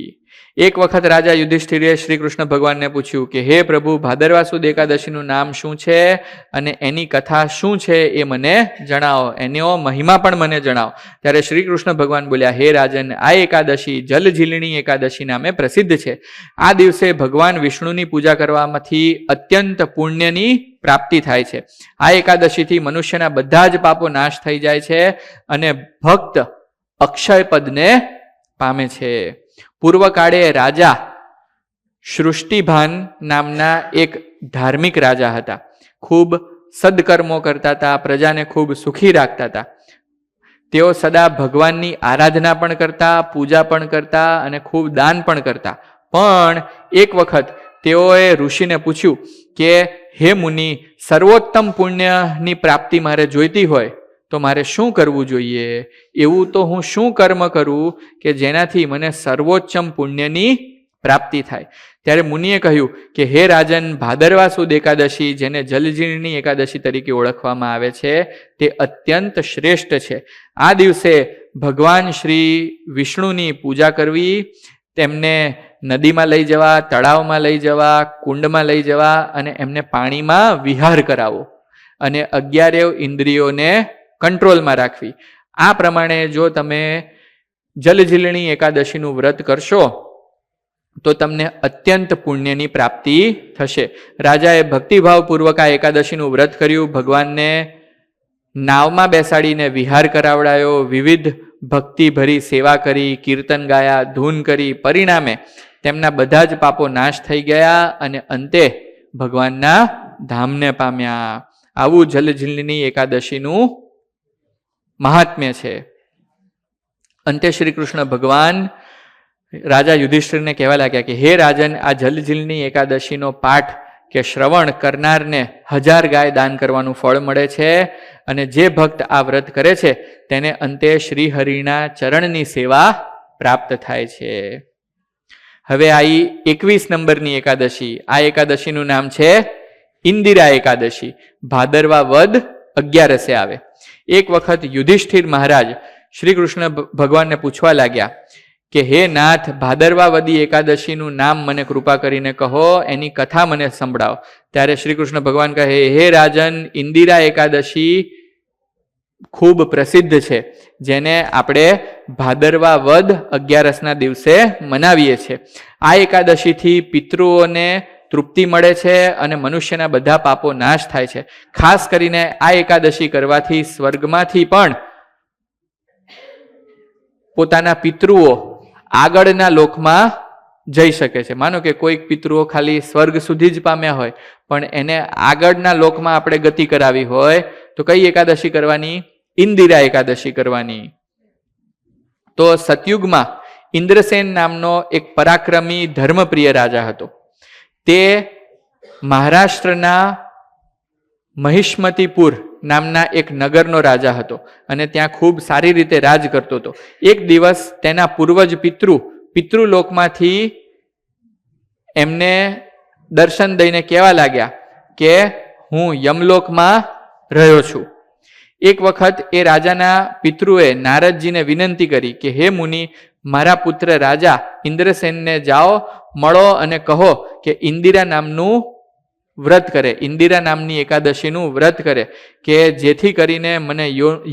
એક વખત રાજા યુધિષ્ઠિરે શ્રી કૃષ્ણ ભગવાનને પૂછ્યું કે હે પ્રભુ, ભાદરવા સુદ એકાદશીનું નામ શું છે અને એની કથા શું છે એ મને જણાવો, એનો મહિમા પણ મને જણાવો. ત્યારે શ્રી કૃષ્ણ ભગવાન બોલ્યા, હે રાજન, આ એકાદશી જલઝીલણી એકાદશી નામે પ્રસિદ્ધ છે. આ દિવસે ભગવાન વિષ્ણુની પૂજા કરવામાંથી અત્યંત પુણ્યની પ્રાપ્તિ થાય છે. આ એકાદશીથી મનુષ્યના બધા જ પાપો નાશ થઈ જાય છે અને ભક્ત અક્ષય પદને પામે છે. પૂર્વકાળે રાજા સૃષ્ટિભાન નામના એક ધાર્મિક રાજા હતા. ખૂબ સદકર્મો કરતા હતા, પ્રજાને ખૂબ સુખી રાખતા હતા. તેઓ સદા ભગવાનની આરાધના પણ કરતા, પૂજા પણ કરતા અને ખૂબ દાન પણ કરતા. પણ એક વખત તેઓએ ઋષિને પૂછ્યું કે હે મુનિ, સર્વોત્તમ પુણ્યની પ્રાપ્તિ મારે જોઈતી હોય તો મારે શું કરવું જોઈએ? એવું તો હું શું કર્મ કરું કે જેનાથી મને સર્વોચ્ચમ પુણ્યની પ્રાપ્તિ થાય? ત્યારે મુનિએ કહ્યું કે હે રાજન, ભાદરવા સુદ એકાદશી, જેને જલઝીલણી એકાદશી તરીકે ઓળખવામાં આવે છે, તે અત્યંત શ્રેષ્ઠ છે. આ દિવસે ભગવાન શ્રી વિષ્ણુની પૂજા કરવી, તેમને નદીમાં લઈ જવા, તળાવમાં લઈ જવા, કુંડમાં લઈ જવા અને એમને પાણીમાં વિહાર કરાવો અને 11 ઇન્દ્રિયોને કંટ્રોલમાં રાખવી. આ પ્રમાણે જો તમે જલઝીલણી એકાદશીનું વ્રત કરશો તો તમને અત્યંત પુણ્યની પ્રાપ્તિ થશે. રાજાએ ભક્તિભાવપૂર્વક આ એકાદશીનું વ્રત કર્યું, ભગવાનને નાવમાં બેસાડીને વિહાર કરાવડાયો, વિવિધ ભક્તિભરી સેવા કરી, કીર્તન ગાયા, ધૂન કરી. પરિણામે તેમના બધા જ પાપો નાશ થઈ ગયા અને અંતે ભગવાનના ધામને પામ્યા. આવું જલઝીલણી એકાદશીનું મહાત્મ્ય છે. અંતે શ્રી કૃષ્ણ ભગવાન રાજા યુધિષ્ઠિરને કહેવા લાગ્યા કે હે રાજન, આ જલઝીલણી એકાદશીનો પાઠ કે શ્રવણ કરનારને 1000 ગાય દાન કરવાનું ફળ મળે છે અને જે ભક્ત આ વ્રત કરે છે તેને અંતે શ્રી હરિના ચરણની સેવા પ્રાપ્ત થાય છે. હવે આવી 21 નંબરની એકાદશી. આ એકાદશીનું નામ છે ઇન્દિરા એકાદશી. ભાદરવા વદ 11 આવે. એક વખત યુધિષ્ઠિર મહારાજ શ્રી કૃષ્ણ ભગવાનને પૂછવા લાગ્યા કે હે નાથ, ભાદરવા વદી એકાદશીનું નામ મને કૃપા કરીને કહો, એની કથા મને સંભળાવો. ત્યારે શ્રી કૃષ્ણ ભગવાન કહે, હે રાજન, ઇન્દિરા એકાદશી ખૂબ પ્રસિદ્ધ છે, જેને આપણે ભાદરવા વદ 11ના દિવસે મનાવીએ છીએ. આ એકાદશીથી પિતૃઓને તૃપ્તિ મળે છે અને મનુષ્યના બધા પાપો નાશ થાય છે. ખાસ કરીને આ એકાદશી કરવાથી સ્વર્ગમાંથી પણ પોતાના પિતૃઓ આગળના લોકમાં જઈ શકે છે. માનો કે કોઈક પિતૃઓ ખાલી સ્વર્ગ સુધી જ પામ્યા હોય, પણ એને આગળના લોકમાં આપણે ગતિ કરાવી હોય તો કઈ એકાદશી કરવાની? ઇન્દિરા એકાદશી કરવાની. તો સતયુગમાં ઇન્દ્રસેન નામનો એક પરાક્રમી ધર્મપ્રિય રાજા હતો. તે મહારાષ્ટ્રના મહિષ્મતીપુર નામના એક નગરનો રાજા હતો અને ત્યાં ખૂબ સારી રીતે રાજ કરતો હતો. એક દિવસ તેના પૂર્વજ પિતૃલોકમાંથી એમને દર્શન દઈને કહેવા લાગ્યા કે હું યમલોકમાં રહ્યો છું. એક વખત એ રાજાના પિતૃએ નારદજીને વિનંતી કરી કે હે મુનિ, મારા પુત્ર રાજા ઇન્દ્રસેનને જાઓ, મળો અને કહો કે ઇન્દિરા નામનું વ્રત કરે, ઇન્દિરા નામની એકાદશીનું વ્રત કરે, કે જેથી કરીને મને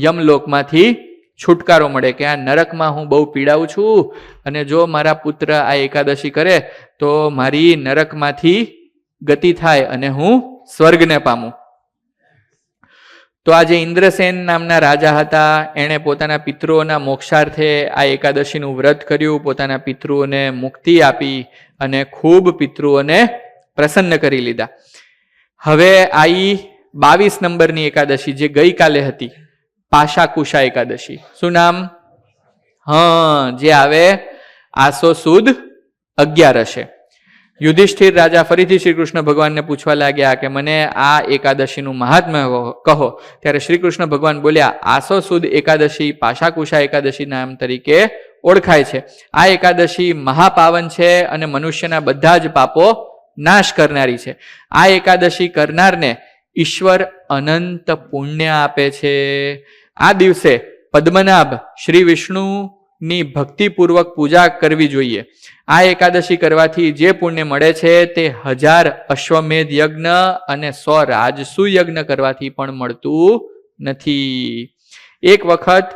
યમલોકમાંથી છુટકારો મળે, કે આ નરકમાં હું બહુ પીડાઉં છું અને જો મારા પુત્ર આ એકાદશી કરે તો મારી નરકમાંથી ગતિ થાય અને હું સ્વર્ગને પામું. તો આ જે ઇન્દ્રસેન નામના રાજા હતા, એણે પોતાના પિતૃઓના મોક્ષાર્થે આ એકાદશીનું વ્રત કર્યું, પોતાના પિતૃઓને મુક્તિ આપી અને ખૂબ પિતૃઓને પ્રસન્ન કરી લીધા. હવે આવી 22 નંબરની એકાદશી જે ગઈકાલે હતી, પાશાકુશા એકાદશી. શું નામ? જે આવે આસો સુદ 11. યુધિષ્ઠિર રાજા ફરીથી શ્રી કૃષ્ણ ભગવાનને પૂછવા લાગ્યા કે મને આ એકાદશીનું મહાત્મ્ય કહો. ત્યારે શ્રી કૃષ્ણ ભગવાન બોલ્યા, આસો સુદ એકાદશી પાશાકુશા એકાદશી નામ તરીકે ઓળખાય છે. આ એકાદશી મહાપાવન છે અને મનુષ્યના બધા જ પાપો નાશ કરનારી છે. આ એકાદશી કરનારને ઈશ્વર અનંત પુણ્ય આપે છે. આ દિવસે પદ્મનાભ શ્રી વિષ્ણુની ભક્તિપૂર્વક પૂજા કરવી જોઈએ. આ એકાદશી કરવાથી જે પુણ્ય મળે છે તે 1000 અશ્વમેધ યજ્ઞ અને 100 રાજસુ યજ્ઞ કરવાથી પણ મળતું નથી. એક વખત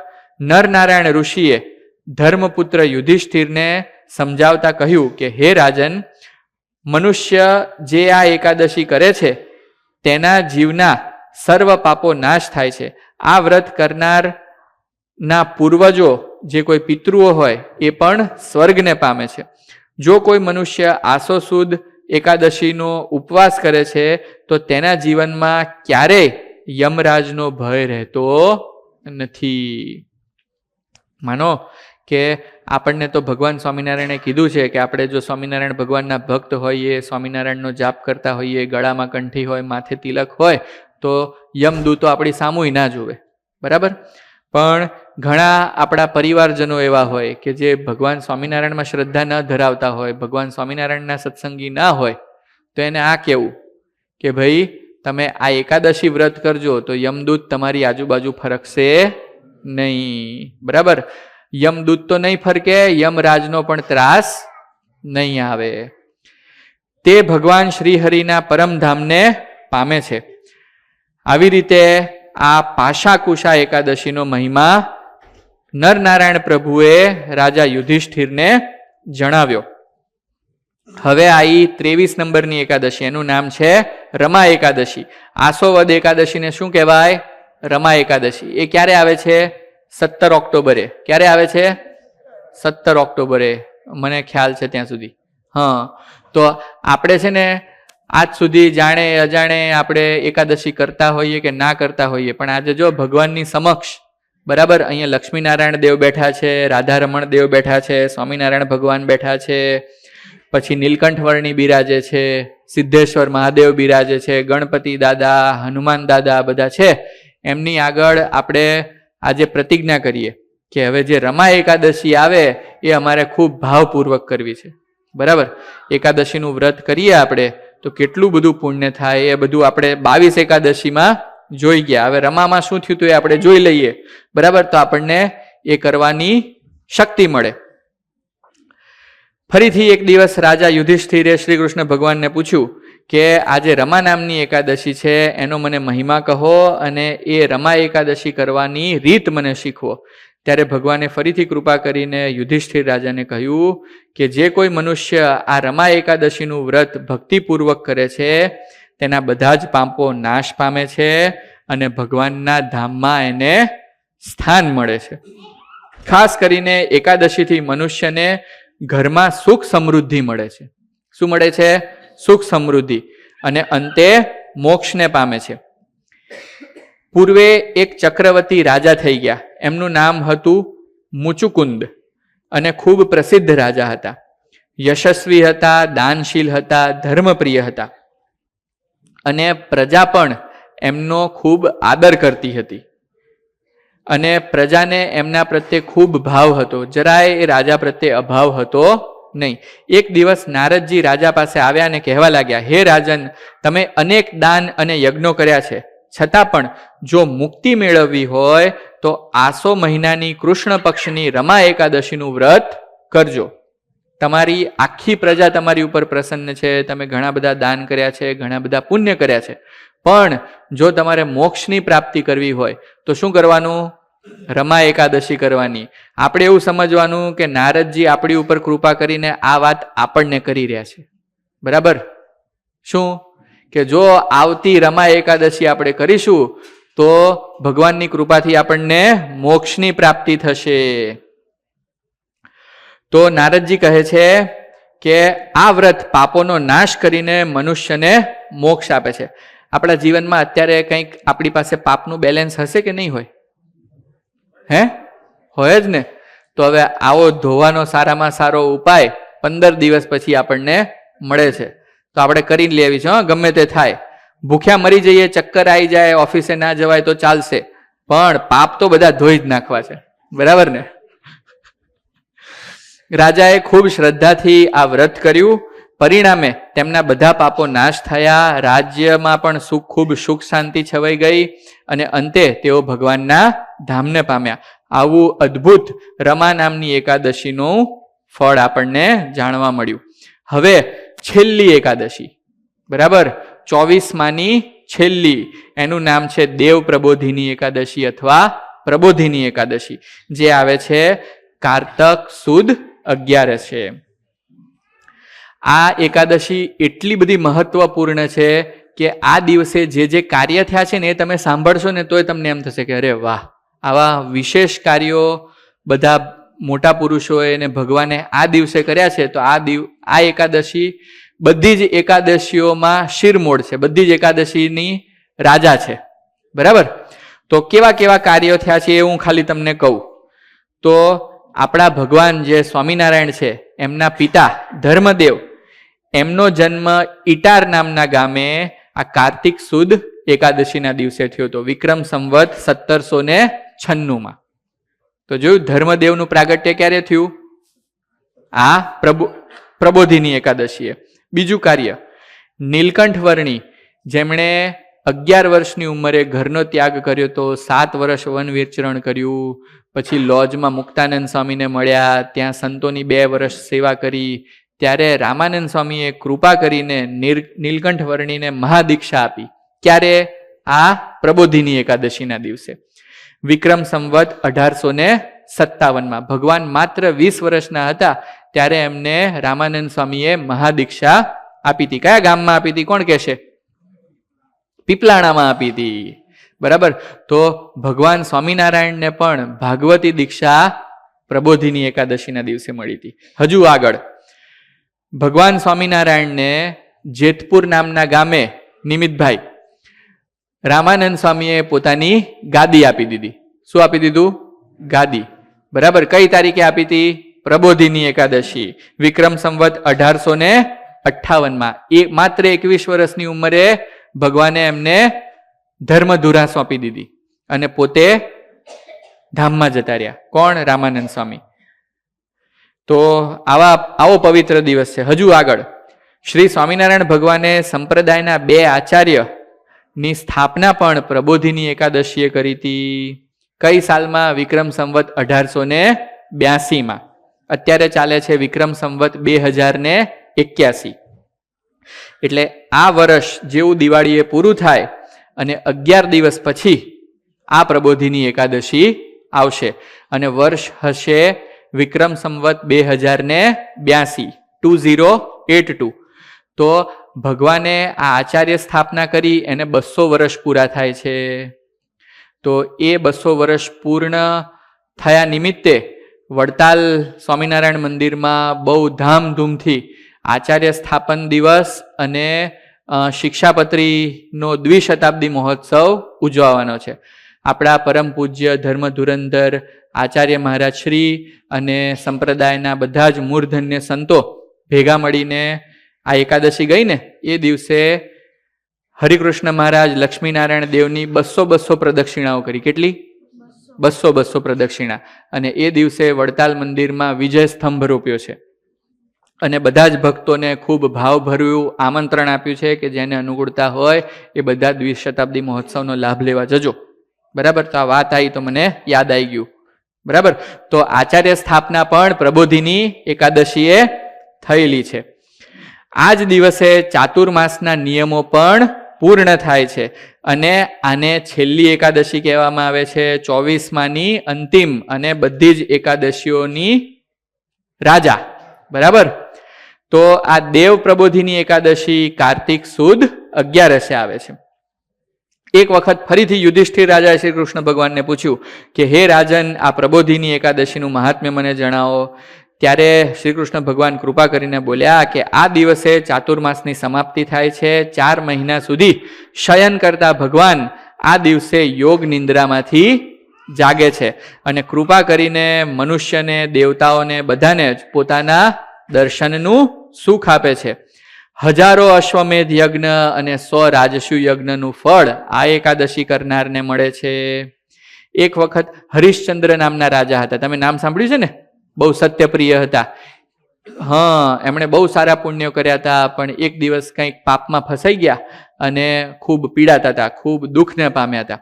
નરનારાયણ ઋષિએ ધર્મપુત્ર યુધિષ્ઠિરને સમજાવતા કહ્યું કે હે રાજન, મનુષ્ય જે આ એકાદશી કરે છે તેના જીવના સર્વ પાપો નાશ થાય છે. આ વ્રત કરનારના પૂર્વજો જે કોઈ પિતૃઓ હોય એ પણ સ્વર્ગને પામે છે. જો કોઈ મનુષ્ય આસો સુદ એકાદશીનો ઉપવાસ કરે છે તો તેના જીવનમાં ક્યારેય યમરાજનો ભય રહેતો નથી. માનો કે આપણને તો ભગવાન સ્વામિનારાયણે કીધું છે કે આપણે જો સ્વામિનારાયણ ભગવાનના ભક્ત હોઈએ, સ્વામિનારાયણનો જાપ કરતા હોઈએ, ગળામાં કંઠી હોય, માથે તિલક હોય, તો યમદૂતો આપણી સામુય ના જોવે, બરાબર? પણ ઘણા આપણા પરિવારજનો એવા હોય કે જે ભગવાન સ્વામિનારાયણમાં શ્રદ્ધા ન ધરાવતા હોય, ભગવાન સ્વામિનારાયણના સત્સંગી ના હોય, તો એને આ કહેવું કે ભાઈ તમે આ એકાદશી વ્રત કરજો તો યમદૂત તમારી આજુબાજુ ફરકશે નહીં, બરાબર? યમદૂત તો નહીં ફરકે, યમરાજનો પણ ત્રાસ નહીં આવે. તે ભગવાન શ્રી હરિના પરમધામને પામે છે. આવી રીતે આ પાશાકુશા એકાદશીનો મહિમા નરનારાયણ પ્રભુએ રાજા યુધિષ્ઠિરને જણાવ્યો. હવે આવી 23 નંબરની એકાદશી, એનું નામ છે રમા એકાદશી. આસોવદ એકાદશીને શું કહેવાય? રમા એકાદશી. એ ક્યારે આવે છે? 17 ઓક્ટોબરે. ક્યારે આવે છે? 17 ઓક્ટોબરે, મને ખ્યાલ છે ત્યાં સુધી. હા, તો આપણે છે ને આજ સુધી જાણે અજાણે આપણે એકાદશી કરતા હોઈએ કે ના કરતા હોઈએ, પણ આજે જો ભગવાનની સમક્ષ, બરાબર, અહીંયા લક્ષ્મીનારાયણ દેવ બેઠા છે, રાધારમણ દેવ બેઠા છે, સ્વામિનારાયણ ભગવાન બેઠા છે, પછી નીલકંઠ વર્ણી બિરાજે છે, સિદ્ધેશ્વર મહાદેવ બિરાજે છે, ગણપતિ દાદા, હનુમાન દાદા બધા છે. એમની આગળ આપણે આજે પ્રતિજ્ઞા કરીએ કે હવે જે રમા એકાદશી આવે એ અમારે ખૂબ ભાવપૂર્વક કરવી છે. બરાબર, એકાદશીનું વ્રત કરીએ આપણે તો કેટલું બધું પુણ્ય થાય એ બધું આપણે 22 એકાદશીમાં જોઈ ગયા. હવે રમામાં શું થયું હતું એ આપણે જોઈ લઈએ. બરાબર, તો આપણને એ કરવાની શક્તિ મળે. ફરીથી એક દિવસ રાજા યુધિષ્ઠિરે શ્રી કૃષ્ણ ભગવાનને પૂછ્યું કે આજે રમા નામની એકાદશી છે, એનો મને મહિમા કહો અને એ રમા એકાદશી કરવાની રીત મને શીખવો. ત્યારે ભગવાને ફરીથી કૃપા કરીને યુધિષ્ઠિર રાજાને કહ્યું કે જે કોઈ મનુષ્ય આ રમા એકાદશીનું વ્રત ભક્તિપૂર્વક કરે છે તેના બધા જ પાપો નાશ પામે છે અને ભગવાનના ધામમાં એને સ્થાન મળે છે. ખાસ કરીને એકાદશીથી મનુષ્યને ઘરમાં સુખ સમૃદ્ધિ મળે છે. શું મળે છે? સુખ સમૃદ્ધિ. અને અંતે મોક્ષને પામે છે. પૂર્વે એક ચક્રવર્તી રાજા થઈ ગયા. એમનું નામ હતું મુચુકુંદ અને ખૂબ પ્રસિદ્ધ રાજા હતા. યશસ્વી હતા, દાનશીલ હતા, ધર્મપ્રિય હતા અને પ્રજા પણ એમનો ખૂબ આદર કરતી હતી અને પ્રજાને એમના પ્રત્યે ખૂબ ભાવ હતો. જરાય એ રાજા પ્રત્યે અભાવ હતો નહીં. એક દિવસ નારદજી રાજા પાસે આવ્યા અને કહેવા લાગ્યા, હે રાજન, તમે અનેક દાન અને યજ્ઞો કર્યા છે, છતાં પણ જો મુક્તિ મેળવવી હોય તો આસો મહિનાની કૃષ્ણ પક્ષની રમા એકાદશીનું વ્રત કરજો. તમારી આખી પ્રજા તમારી ઉપર પ્રસન્ન છે, તમે ઘણા બધા દાન કર્યા છે, ઘણા બધા પુણ્ય કર્યા છે, પણ જો તમારે મોક્ષની પ્રાપ્તિ કરવી હોય તો શું કરવાનું? રમા એકાદશી કરવાની. આપણે એવું સમજવાનું કે નારદજી આપણી ઉપર કૃપા કરીને આ વાત આપણને કરી રહ્યા છે. બરાબર? શું કે જો આવતી રમા એકાદશી આપણે કરીશું તો ભગવાનની કૃપાથી આપણને મોક્ષની પ્રાપ્તિ થશે. તો નારદજી કહે છે કે આ વ્રત પાપોનો નાશ કરીને મનુષ્યને મોક્ષ આપે છે. આપણા જીવનમાં અત્યારે કંઈક આપણી પાસે પાપનું બેલેન્સ હશે કે નહીં હોય? હે? હોય જ ને. તો હવે આવો ધોવાનો સારામાં સારો ઉપાય 15 દિવસ પછી આપણને મળે છે, તો આપણે કરી લેવી છે. ગમે તે થાય, ભૂખ્યા મરી જઈએ, ચક્કર આવી જાય, ઓફિસે ના જવાય તો ચાલશે, પણ પાપ તો બધા ધોઈ જ નાખવા છે. બરાબર ને? રાજાએ ખૂબ શ્રદ્ધાથી આ વ્રત કર્યું. પરિણામે તેમના બધા પાપો નાશ થયા. રાજ્યમાં પણ ખૂબ સુખ શાંતિ છવાઈ ગઈ અને અંતે તેઓ ભગવાનના ધામને પામ્યા. આવું અદ્ભુત રમા નામની એકાદશીનું ફળ આપણને જાણવા મળ્યું. હવે છેલ્લી એકાદશી, બરાબર, 24માની છેલ્લી, એનું નામ છે દેવ પ્રબોધિની એકાદશી અથવા પ્રબોધિની એકાદશી, જે આવે છે કારતક સુદ 11. આ એકાદશી એટલી બધી મહત્વપૂર્ણ છે કે આ દિવસે જે કાર્ય થયા છે ને એ તમે સાંભળશો ને તોય તમને એમ થશે કે અરે વાહ, આવા વિશેષ કાર્યો બધા મોટા પુરુષોએ ને ભગવાને આ દિવસે કર્યા છે. તો આ એકાદશી બધી જ એકાદશીઓમાં શિરમોડ છે, બધી જ એકાદશીની રાજા છે. બરાબર? તો કેવા કેવા કાર્યો થયા છે એ હું ખાલી તમને કહું તો આપણા ભગવાન જે સ્વામિનારાયણ છે એમના પિતા ધર્મદેવ, એમનો જન્મ ઇટાર નામના ગામે આ કાર્તિક સુદ એકાદશીના દિવસે થયો હતો, વિક્રમ સંવત 1796. તો જોયું, ધર્મદેવનું પ્રાગટ્ય ક્યારે થયું? આ પ્રબોધિની એકાદશીએ. બીજું કાર્ય, નીલકંઠ વર્ણી, જેમણે 11 વર્ષની ઉંમરે ઘરનો ત્યાગ કર્યો તો, 7 વર્ષ વન વિચરણ કર્યું, પછી લોજમાં મુક્તાનંદ સ્વામીને મળ્યા, ત્યાં સંતોની 2 વર્ષ સેવા કરી, ત્યારે રામાનંદ સ્વામીએ કૃપા કરીને નીલકંઠ વર્ણીને મહાદીક્ષા આપી. ક્યારે? આ પ્રબોધિની એકાદશીના દિવસે, વિક્રમ સંવત 1856. 57માં. ભગવાન માત્ર 20 વર્ષના હતા ત્યારે એમને રામાનંદ સ્વામીએ મહાદીક્ષા આપી હતી. કયા ગામમાં આપી હતી? કોણ કહેશે? પીપલાણામાં આપી હતી. બરાબર. તો ભગવાન સ્વામિનારાયણને પણ ભાગવતી દીક્ષા પ્રબોધિની એકાદશીના દિવસે મળી હતી. હજુ આગળ ભગવાન સ્વામિનારાયણને જેતપુર નામના ગામે નિમિતભાઈ રામાનંદ સ્વામીએ પોતાની ગાદી આપી દીધી. શું આપી દીધું? ગાદી. બરાબર. કઈ તારીખે આપી હતી? પ્રબોધિની એકાદશી, વિક્રમ સંવત 1858માં. માત્ર 21 વર્ષની ઉંમરે ભગવાને એમને ધર્મધુરા સોંપી દીધી અને પોતે ધામમાં જતા રહ્યા. કોણ? રામાનંદ સ્વામી. તો આવો પવિત્ર દિવસ છે. હજુ આગળ શ્રી સ્વામિનારાયણ ભગવાને સંપ્રદાયના 2 આચાર્યની સ્થાપના પણ પ્રબોધિની એકાદશીએ કરી હતી. કઈ સાલમાં? વિક્રમ સંવત 1882માં. અત્યારે ચાલે છે વિક્રમ સંવત 2081. એટલે આ વર્ષ જેવું દિવાળીએ પૂરું થાય અને 11 દિવસ પછી આ પ્રબોધિની એકાદશી આવશે અને વર્ષ હશે વિક્રમ સંવત 2082, 2082. તો ભગવાને આ આચાર્ય સ્થાપના કરી એને 200 વર્ષ પૂરા થાય છે. તો એ 200 વર્ષ પૂર્ણ થયા નિમિત્તે વડતાલ સ્વામિનારાયણ મંદિરમાં બહુ ધામધૂમથી આચાર્ય સ્થાપન દિવસ અને શિક્ષાપત્રીનો દ્વિશતાબ્દી મહોત્સવ ઉજવવાનો છે. આપણા પરમ પૂજ્ય ધર્મ ધુરંધર આચાર્ય મહારાજ શ્રી અને સંપ્રદાયના બધા જ મૂર્ધન્ય સંતો ભેગા મળીને આ એકાદશી ગઈ ને એ દિવસે હરિકૃષ્ણ મહારાજ લક્ષ્મીનારાયણ દેવની 200 પ્રદક્ષિણાઓ કરી. કેટલી? 200 પ્રદક્ષિણા. અને એ દિવસે વડતાલ મંદિરમાં વિજય સ્તંભ રોપ્યો છે અને બધા જ ભક્તોને ખૂબ ભાવભર્યું આમંત્રણ આપ્યું છે કે જેને અનુકૂળતા હોય એ બધા દ્વિશતાબ્દી મહોત્સવનો લાભ લેવા જજો. બરાબર. તો આ વાત આવી તો મને યાદ આવી ગયું. બરાબર. તો આચાર્ય સ્થાપના પણ પ્રબોધિની એકાદશીએ થયેલી છે. આ જ દિવસે ચાતુર્માસના નિયમો પણ પૂર્ણ થાય છે અને આને છેલ્લી એકાદશી કહેવામાં આવે છે. 24માની અંતિમ અને બધી જ એકાદશીઓની રાજા. બરાબર. તો આ દેવ પ્રબોધિની એકાદશી કાર્તિક સુદ 11 આવે છે. એક વખત ફરીથી યુધિષ્ઠિર રાજાએ શ્રી કૃષ્ણ ભગવાનને પૂછ્યું કે હે રાજન, આ પ્રબોધિની એકાદશીનું મહાત્મ્ય મને જણાવો. ત્યારે શ્રી કૃષ્ણ ભગવાન કૃપા કરીને બોલ્યા કે આ દિવસે ચાતુર્માસની સમાપ્તિ થાય છે. 4 મહિના સુધી શયન કરતા ભગવાન આ દિવસે યોગ નિંદ્રામાંથી જાગે છે અને કૃપા કરીને મનુષ્યને, દેવતાઓને બધાને જ પોતાના દર્શનનું સુખ આપે છે. 1000 અશ્વમેધ યજ્ઞ અને 100 રાજસુ યજ્ઞનું ફળ આ એકાદશી કરનારને મળે છે. એક વખત હરિશ્ચંદ્ર નામના રાજા હતા. તમે નામ સાંભળ્યું છે ને? બહુ સત્યપ્રિય હતા. હા, એમણે બહુ સારા પુણ્યો કર્યા હતા, પણ એક દિવસ કંઈક પાપમાં ફસાઈ ગયા અને ખૂબ પીડાતા હતા, ખૂબ દુઃખને પામ્યા હતા.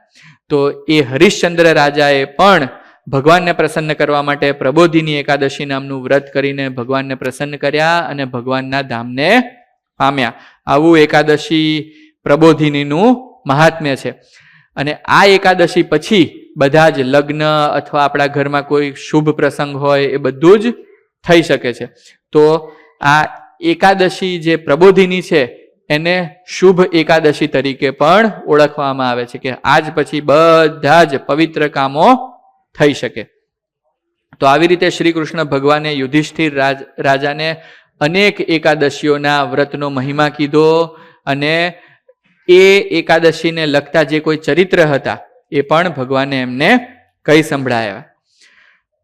તો એ હરિશ્ચંદ્ર રાજાએ પણ ભગવાનને પ્રસન્ન કરવા માટે પ્રબોધિની એકાદશી નામનું વ્રત કરીને ભગવાનને પ્રસન્ન કર્યા અને ભગવાનના ધામને પામ્યા. આવું એકાદશી પ્રબોધિનીનું મહાત્મ્ય છે. અને આ એકાદશી પછી બધા જ લગ્ન અથવા આપણા ઘરમાં કોઈ શુભ પ્રસંગ હોય એ બધું જ થઈ શકે છે. તો આ એકાદશી જે પ્રબોધિની છે એને શુભ એકાદશી તરીકે પણ ઓળખવામાં આવે છે કે આજ પછી બધા જ પવિત્ર કામો થઈ શકે. તો આવી રીતે શ્રી કૃષ્ણ ભગવાને યુધિષ્ઠિર રાજાને અનેક એકાદશીઓના વ્રતનો મહિમા કીધો અને એ એકાદશીને લગતા જે કોઈ ચરિત્ર હતા એ પણ ભગવાને એમને કહી સંભળાયા.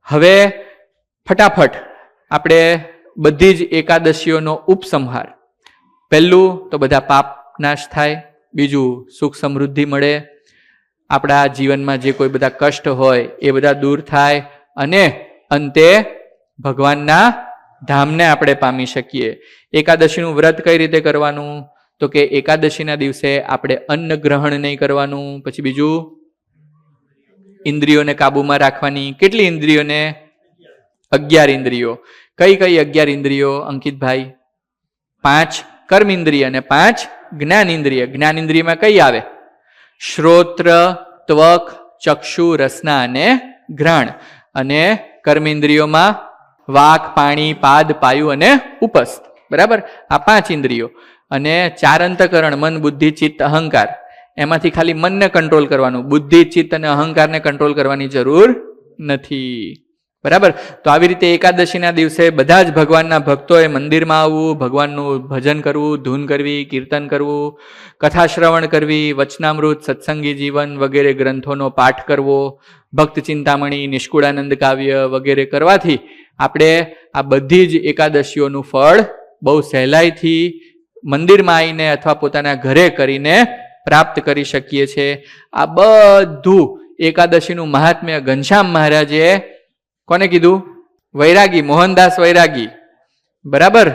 હવે ફટાફટ આપણે બધી જ એકાદશીઓનો ઉપસંહાર. પહેલું તો બધા પાપ નાશ થાય, બીજું સુખ સમૃદ્ધિ મળે, આપણા જીવનમાં જે કોઈ બધા કષ્ટ હોય એ બધા દૂર થાય અને અંતે ભગવાનના ધામને આપણે પામી શકીએ. એકાદશીનું વ્રત કઈ રીતે કરવાનું? તો કે એકાદશીના દિવસે આપણે અન્ન ગ્રહણ નહીં કરવાનું. પછી બીજું, ઇન્દ્રિયોને કાબુમાં રાખવાની. કેટલી ઇન્દ્રિયોને? 11 ઇન્દ્રિયો. કઈ કઈ 11 ઇન્દ્રિયો અંકિતભાઈ? 5 કર્મ ઇન્દ્રિય અને 5 જ્ઞાન ઇન્દ્રિય. જ્ઞાન ઇન્દ્રિયમાં કઈ આવે? શ્રોત્ર, ત્વક, ચક્ષુ, રસના અને ઘ્રાણ. અને કર્મેન્દ્રિયોમાં વાક, પાણી, પાદ, પાયુ અને ઉપસ્થ. બરાબર, આ 5 ઇન્દ્રિયો. અને 4 અંતકરણ, મન, બુદ્ધિ, ચિત્ત, અહંકાર. એમાંથી ખાલી મનને કંટ્રોલ કરવાનું, બુદ્ધિ, ચિત્ત અને અહંકારને કંટ્રોલ કરવાની જરૂર નથી. બરાબર, તો આવી રીતે એકાદશીના દિવસે બધા જ ભગવાનના ભક્તોએ મંદિરમાં આવવું, ભગવાનનું ભજન કરવું, ધૂન કરવી, કીર્તન કરવું, કથા શ્રવણ કરવી, વચનામૃત, સત્સંગી જીવન વગેરે ગ્રંથોનો પાઠ કરવો, ભક્ત ચિંતામણી, નિષ્કુળાનંદ કાવ્ય વગેરે કરવાથી આપણે આ બધી જ એકાદશીઓનું ફળ બહુ સહેલાઈથી મંદિરમાં આવીને અથવા પોતાના ઘરે કરીને પ્રાપ્ત કરી શકીએ છીએ. આ બધું એકાદશીનું મહાત્મ્ય ઘનશ્યામ મહારાજે કોને કીધું? વૈરાગી, મોહનદાસ વૈરાગી. બરાબર,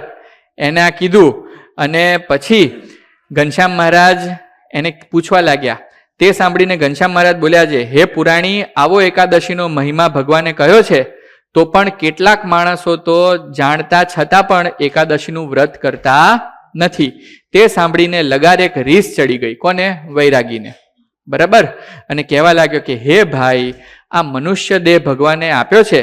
એને આ કીધું. અને પછી ઘનશ્યામ મહારાજ એને પૂછવા લાગ્યા. તે સાંભળીને ઘનશ્યામ મહારાજ બોલ્યા છે, હે પુરાણી, આવો એકાદશીનો મહિમા ભગવાને કહ્યો છે, તો પણ કેટલાક માણસો તો જાણતા છતાં પણ એકાદશીનું વ્રત કરતા નથી. તે સાંભળીને લગાર એક રીસ ચડી ગઈ. કોને? વૈરાગીને. બરાબર, અને કહેવા લાગ્યો કે હે ભાઈ, આ મનુષ્ય દેહ ભગવાને આપ્યો છે,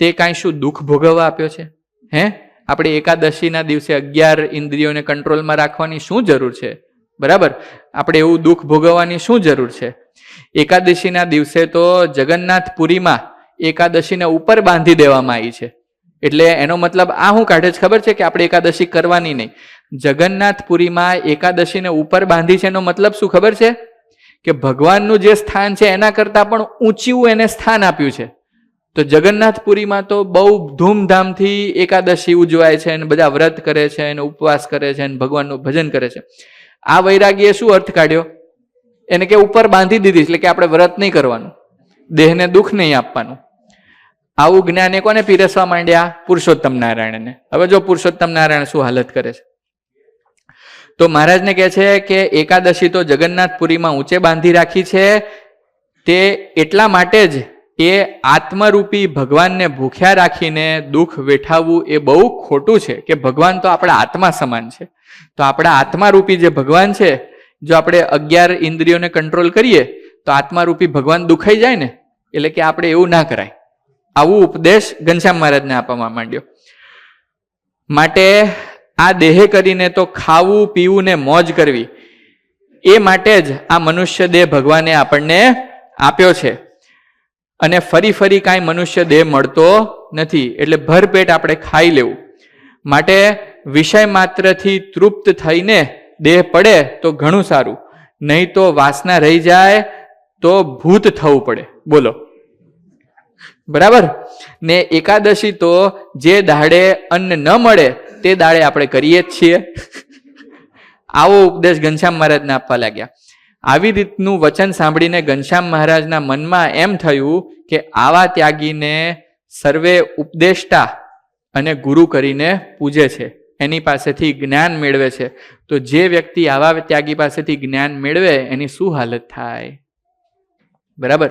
તે કાંઈ શું દુઃખ ભોગવવા આપ્યો છે? હે, આપણે એકાદશીના દિવસે 11 ઇન્દ્રિયોને કંટ્રોલમાં રાખવાની શું જરૂર છે? બરાબર, આપણે એવું દુઃખ ભોગવવાની શું જરૂર છે? એકાદશીના દિવસે તો જગન્નાથપુરીમાં એકાદશીને ઉપર બાંધી દેવામાં આવી છે. એટલે એનો મતલબ આ શું કાઢે છે ખબર છે? કે આપણે એકાદશી કરવાની નહીં. જગન્નાથપુરીમાં એકાદશીને ઉપર બાંધી છે એનો મતલબ શું ખબર છે? કે ભગવાનનું જે સ્થાન છે એના કરતાં પણ ઊંચું એને સ્થાન આપ્યું છે. તો જગન્નાથપુરીમાં તો બહુ ધૂમધામથી એકાદશી ઉજવાય છે અને બધા વ્રત કરે છે અને ઉપવાસ કરે છે અને ભગવાનનું ભજન કરે છે. આ વૈરાગીએ શું અર્થ કાઢ્યો? એને કે ઉપર બાંધી દીધી, એટલે કે આપણે વ્રત નહીં કરવાનું, દેહને દુઃખ નહીં આપવાનું. આવું જ્ઞાન એ કોને પીરસવા માંડ્યા? પુરુષોત્તમ નારાયણને. હવે જો પુરુષોત્તમ નારાયણ શું હાલત કરે છે. તો મહારાજને કહે છે કે એકાદશી તો જગન્નાથપુરીમાં ઊંચે બાંધી રાખી છે, તે એટલા માટે જ એ આત્મરૂપી ભગવાનને ભૂખ્યા રાખીને દુઃખ વેઠાવવું એ બહુ ખોટું છે. કે ભગવાન તો આપણા આત્મા સમાન છે. તો આપણા આત્મારૂપી જે ભગવાન છે, જો આપણે 11 ઇન્દ્રિયોને કંટ્રોલ કરીએ તો આત્મારૂપી ભગવાન દુખાઈ જાય ને. એટલે કે આપણે એવું ના કરાય. આવું ઉપદેશ ઘનશ્યામ મહારાજને આપવામાં માંડ્યો. માટે આ દેહે કરીને તો ખાવું, પીવું ને મોજ કરવી, એ માટે જ આ મનુષ્ય દેહ ભગવાને આપણને આપ્યો છે. અને ફરી ફરી કાંઈ મનુષ્ય દેહ મળતો નથી. એટલે ભરપેટ આપણે ખાઈ લેવું. માટે વિષય માત્રથી તૃપ્ત થઈને દેહ પડે તો ઘણું સારું, નહીં તો વાસના રહી જાય તો ભૂત થવું પડે. બોલો, બરાબર ને? એકાદશી તો જે દાડે અન્ન ન મળે તે દાડે આપણે કરીએ જ છીએ. આવો ઉપદેશ ઘનશ્યામ મહારાજને આપવા લાગ્યા. આવી રીતનું વચન સાંભળીને ઘનશ્યામ મહારાજના મનમાં એમ થયું કે આવા ત્યાગીને સર્વે ઉપદેષ્ટા અને ગુરુ કરીને પૂજે છે, એની પાસેથી જ્ઞાન મેળવે છે. તો જે વ્યક્તિ આવા ત્યાગી પાસેથી જ્ઞાન મેળવે એની શું હાલત થાય? બરાબર,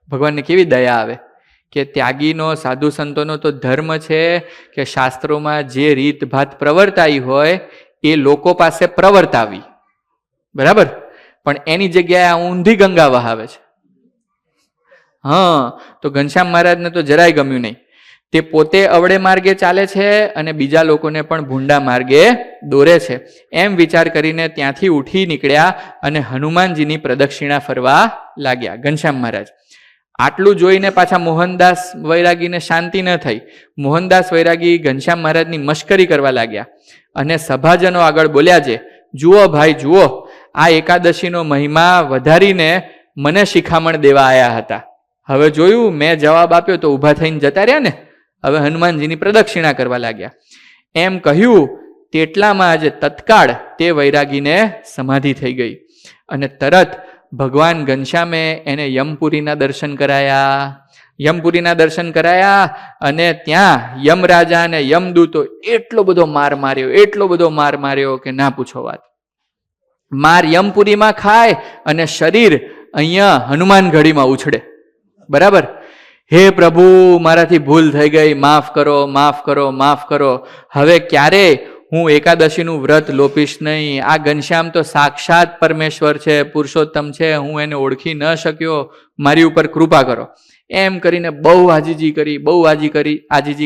ભગવાનને કેવી દયા આવે કે ત્યાગીનો, સાધુ સંતોનો તો ધર્મ છે કે શાસ્ત્રોમાં જે રીત ભાત પ્રવર્તાઈ હોય એ લોકો પાસે પ્રવર્તાવી. બરાબર, પણ એની જગ્યાએ આ ઊંધી ગંગા વહાવે છે. હા, તો ઘનશ્યામ મહારાજને તો જરાય ગમ્યું નહીં. તે પોતે અવળે માર્ગે ચાલે છે અને બીજા લોકોને પણ ભૂંડા માર્ગે દોરે છે. એમ વિચાર કરીને ત્યાંથી ઉઠી નીકળ્યા અને હનુમાનજીની પ્રદક્ષિણા ફરવા લાગ્યા ઘનશ્યામ મહારાજ. આટલું જોઈને પાછા મોહનદાસ વૈરાગીને શાંતિ ન થઈ. મોહનદાસ વૈરાગી ઘનશ્યામ મહારાજની મશ્કરી કરવા લાગ્યા અને સભાજનો આગળ બોલ્યા છે, જુઓ ભાઈ જુઓ, આ એકાદશીનો મહિમા વધારીને મને શિખામણ દેવા આવ્યા હતા. હવે જોયું, મેં જવાબ આપ્યો તો ઊભા થઈને જતા રહ્યા ને. હવે હનુમાનજીની પ્રદક્ષિણા કરવા લાગ્યા. એમ કહ્યું તેટલામાં જ તત્કાળ તે વૈરાગીને સમાધિ થઈ ગઈ અને તરત ભગવાન ઘનશ્યામે એને યમપુરીના દર્શન કરાયા. યમપુરીના દર્શન કરાયા અને ત્યાં યમરાજા અને યમદૂતો એટલો બધો માર માર્યો, એટલો બધો માર માર્યો કે ના પૂછો વાત. માર યમપુરીમાં ખાય અને શરીર અહીંયા હનુમાન ઘડીમાં ઉછળે. બરાબર, હે પ્રભુ, મારાથી ભૂલ થઈ ગઈ, માફ કરો, માફ કરો, માફ કરો. હવે ક્યારે હું એકાદશીનું વ્રત લોપીશ નહીં. આ ઘનશ્યામ તો સાક્ષાત પરમેશ્વર છે, પુરુષોત્તમ છે, હું એને ઓળખી ન શક્યો, મારી ઉપર કૃપા કરો. એમ કરીને બહુ આજીજી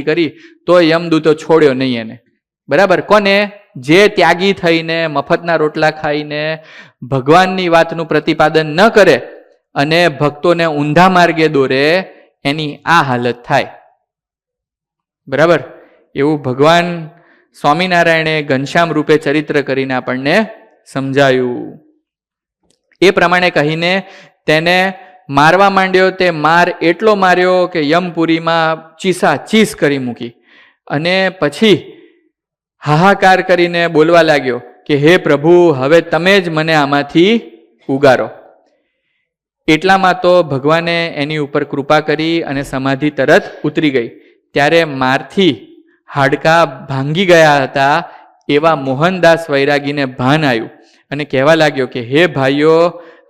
કરી તો યમદૂતો છોડ્યો નહીં એને. બરાબર? કોને? જે ત્યાગી થઈને મફતના રોટલા ખાઈને ભગવાનની વાતનું પ્રતિપાદન ન કરે અને ભક્તોને ઊંધા માર્ગે દોરે, એની આ હાલત થાય. બરાબર? એવું ભગવાન સ્વામિનારાયણે ઘનશ્યામ રૂપે ચરિત્ર કરીને આપણને સમજાયું. એ પ્રમાણે કહીને તેને મારવા માંડ્યો. તે માર એટલો માર્યો કે યમપુરીમાં ચીસ કરી મૂકી. અને પછી હાહાકાર કરીને બોલવા લાગ્યો કે હે પ્રભુ, હવે તમે જ મને આમાંથી ઉગારો. એટલામાં તો ભગવાને એની ઉપર કૃપા કરી અને સમાધિ તરત ઉતરી ગઈ. ત્યારે મારથી હાડકા ભાંગી ગયા હતા એવા મોહનદાસ વૈરાગીને ભાન આવ્યું અને કહેવા લાગ્યો કે હે ભાઈઓ,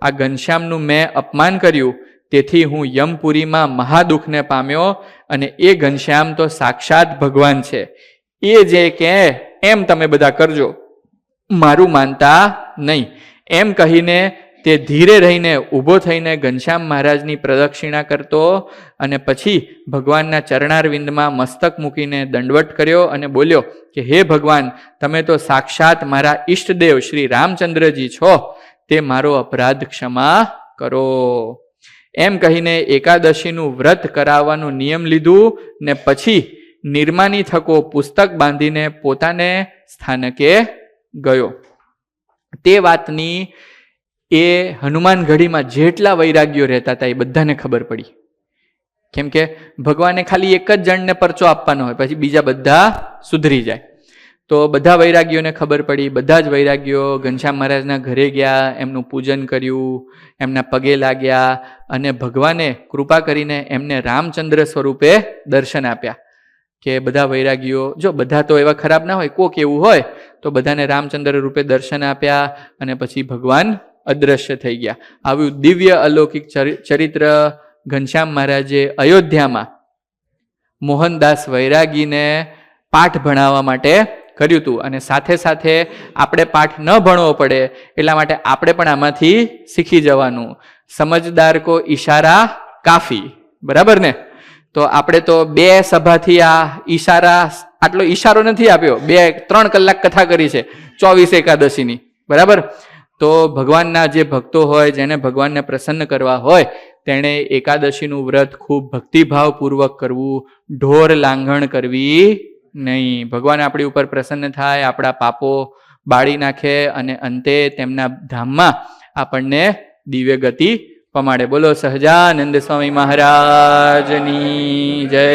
આ ઘનશ્યામનું મેં અપમાન કર્યું, તેથી હું યમપુરીમાં મહાદુઃખને પામ્યો અને એ ઘનશ્યામ તો સાક્ષાત ભગવાન છે. એ જે કે એમ તમે બધા કરજો, મારું માનતા નહીં. એમ કહીને તે ધીરે રહીને ઊભો થઈને ઘનશ્યામ મહારાજની પ્રદક્ષિણા કરતો અને પછી ભગવાનના ચરણારવિંદમાં મસ્તક મૂકીને દંડવટ કર્યો અને બોલ્યો કે હે ભગવાન, તમે તો સાક્ષાત મારા ઈષ્ટદેવ શ્રી રામચંદ્રજી છો, તે મારો અપરાધ ક્ષમા કરો. એમ કહીને એકાદશીનું વ્રત કરાવવાનું નિયમ લીધું ને પછી નિર્માની થકો પુસ્તક બાંધીને પોતાને સ્થાનકે ગયો. તે વાતની એ હનુમાનગઢીમાં જેટલા વૈરાગ્યો રહેતા હતા એ બધાને ખબર પડી. કેમ કે ભગવાને ખાલી એક જ જણને પરચો આપવાનો હોય, પછી બીજા બધા સુધરી જાય. તો બધા વૈરાગ્યોને ખબર પડી. બધા જ વૈરાગ્યો ઘનશ્યામ મહારાજના ઘરે ગયા, એમનું પૂજન કર્યું, એમના પગે લાગ્યા અને ભગવાને કૃપા કરીને એમને રામચંદ્ર સ્વરૂપે દર્શન આપ્યા. કે બધા વૈરાગીઓ, જો બધા તો એવા ખરાબ ના હોય, કોક એવું હોય તો બધાને રામચંદ્ર રૂપે દર્શન આપ્યા અને પછી ભગવાન અદ્રશ્ય થઈ ગયા. આવું દિવ્ય અલૌકિક ચરિત્ર ઘનશ્યામ મહારાજે અયોધ્યામાં મોહનદાસ વૈરાગીને પાઠ ભણાવવા માટે કર્યું હતું. અને સાથે સાથે આપણે પાઠ ન ભણવો પડે એટલા માટે આપણે પણ આમાંથી શીખી જવાનું. સમજદાર કો ઈશારા કાફી. બરાબર ને? તો આપણે તો 2 સભાથી આ આટલો ઈશારો નથી આપ્યો. 2-3 કલાક કથા કરી છે 24 એકાદશીની. બરાબર? તો ભગવાનના જે ભક્તો હોય, જેને ભગવાનને પ્રસન્ન કરવા હોય, તેણે એકાદશીનું વ્રત ખૂબ ભક્તિભાવપૂર્વક કરવું, ઢોર લાંઘણ કરવી નહીં. ભગવાન આપણી ઉપર પ્રસન્ન થાય, આપણા પાપો બાળી નાખે અને અંતે તેમના ધામમાં આપણને દિવ્ય ગતિ પમાડે. બોલો સહજાનંદ સ્વામી મહારાજની જય.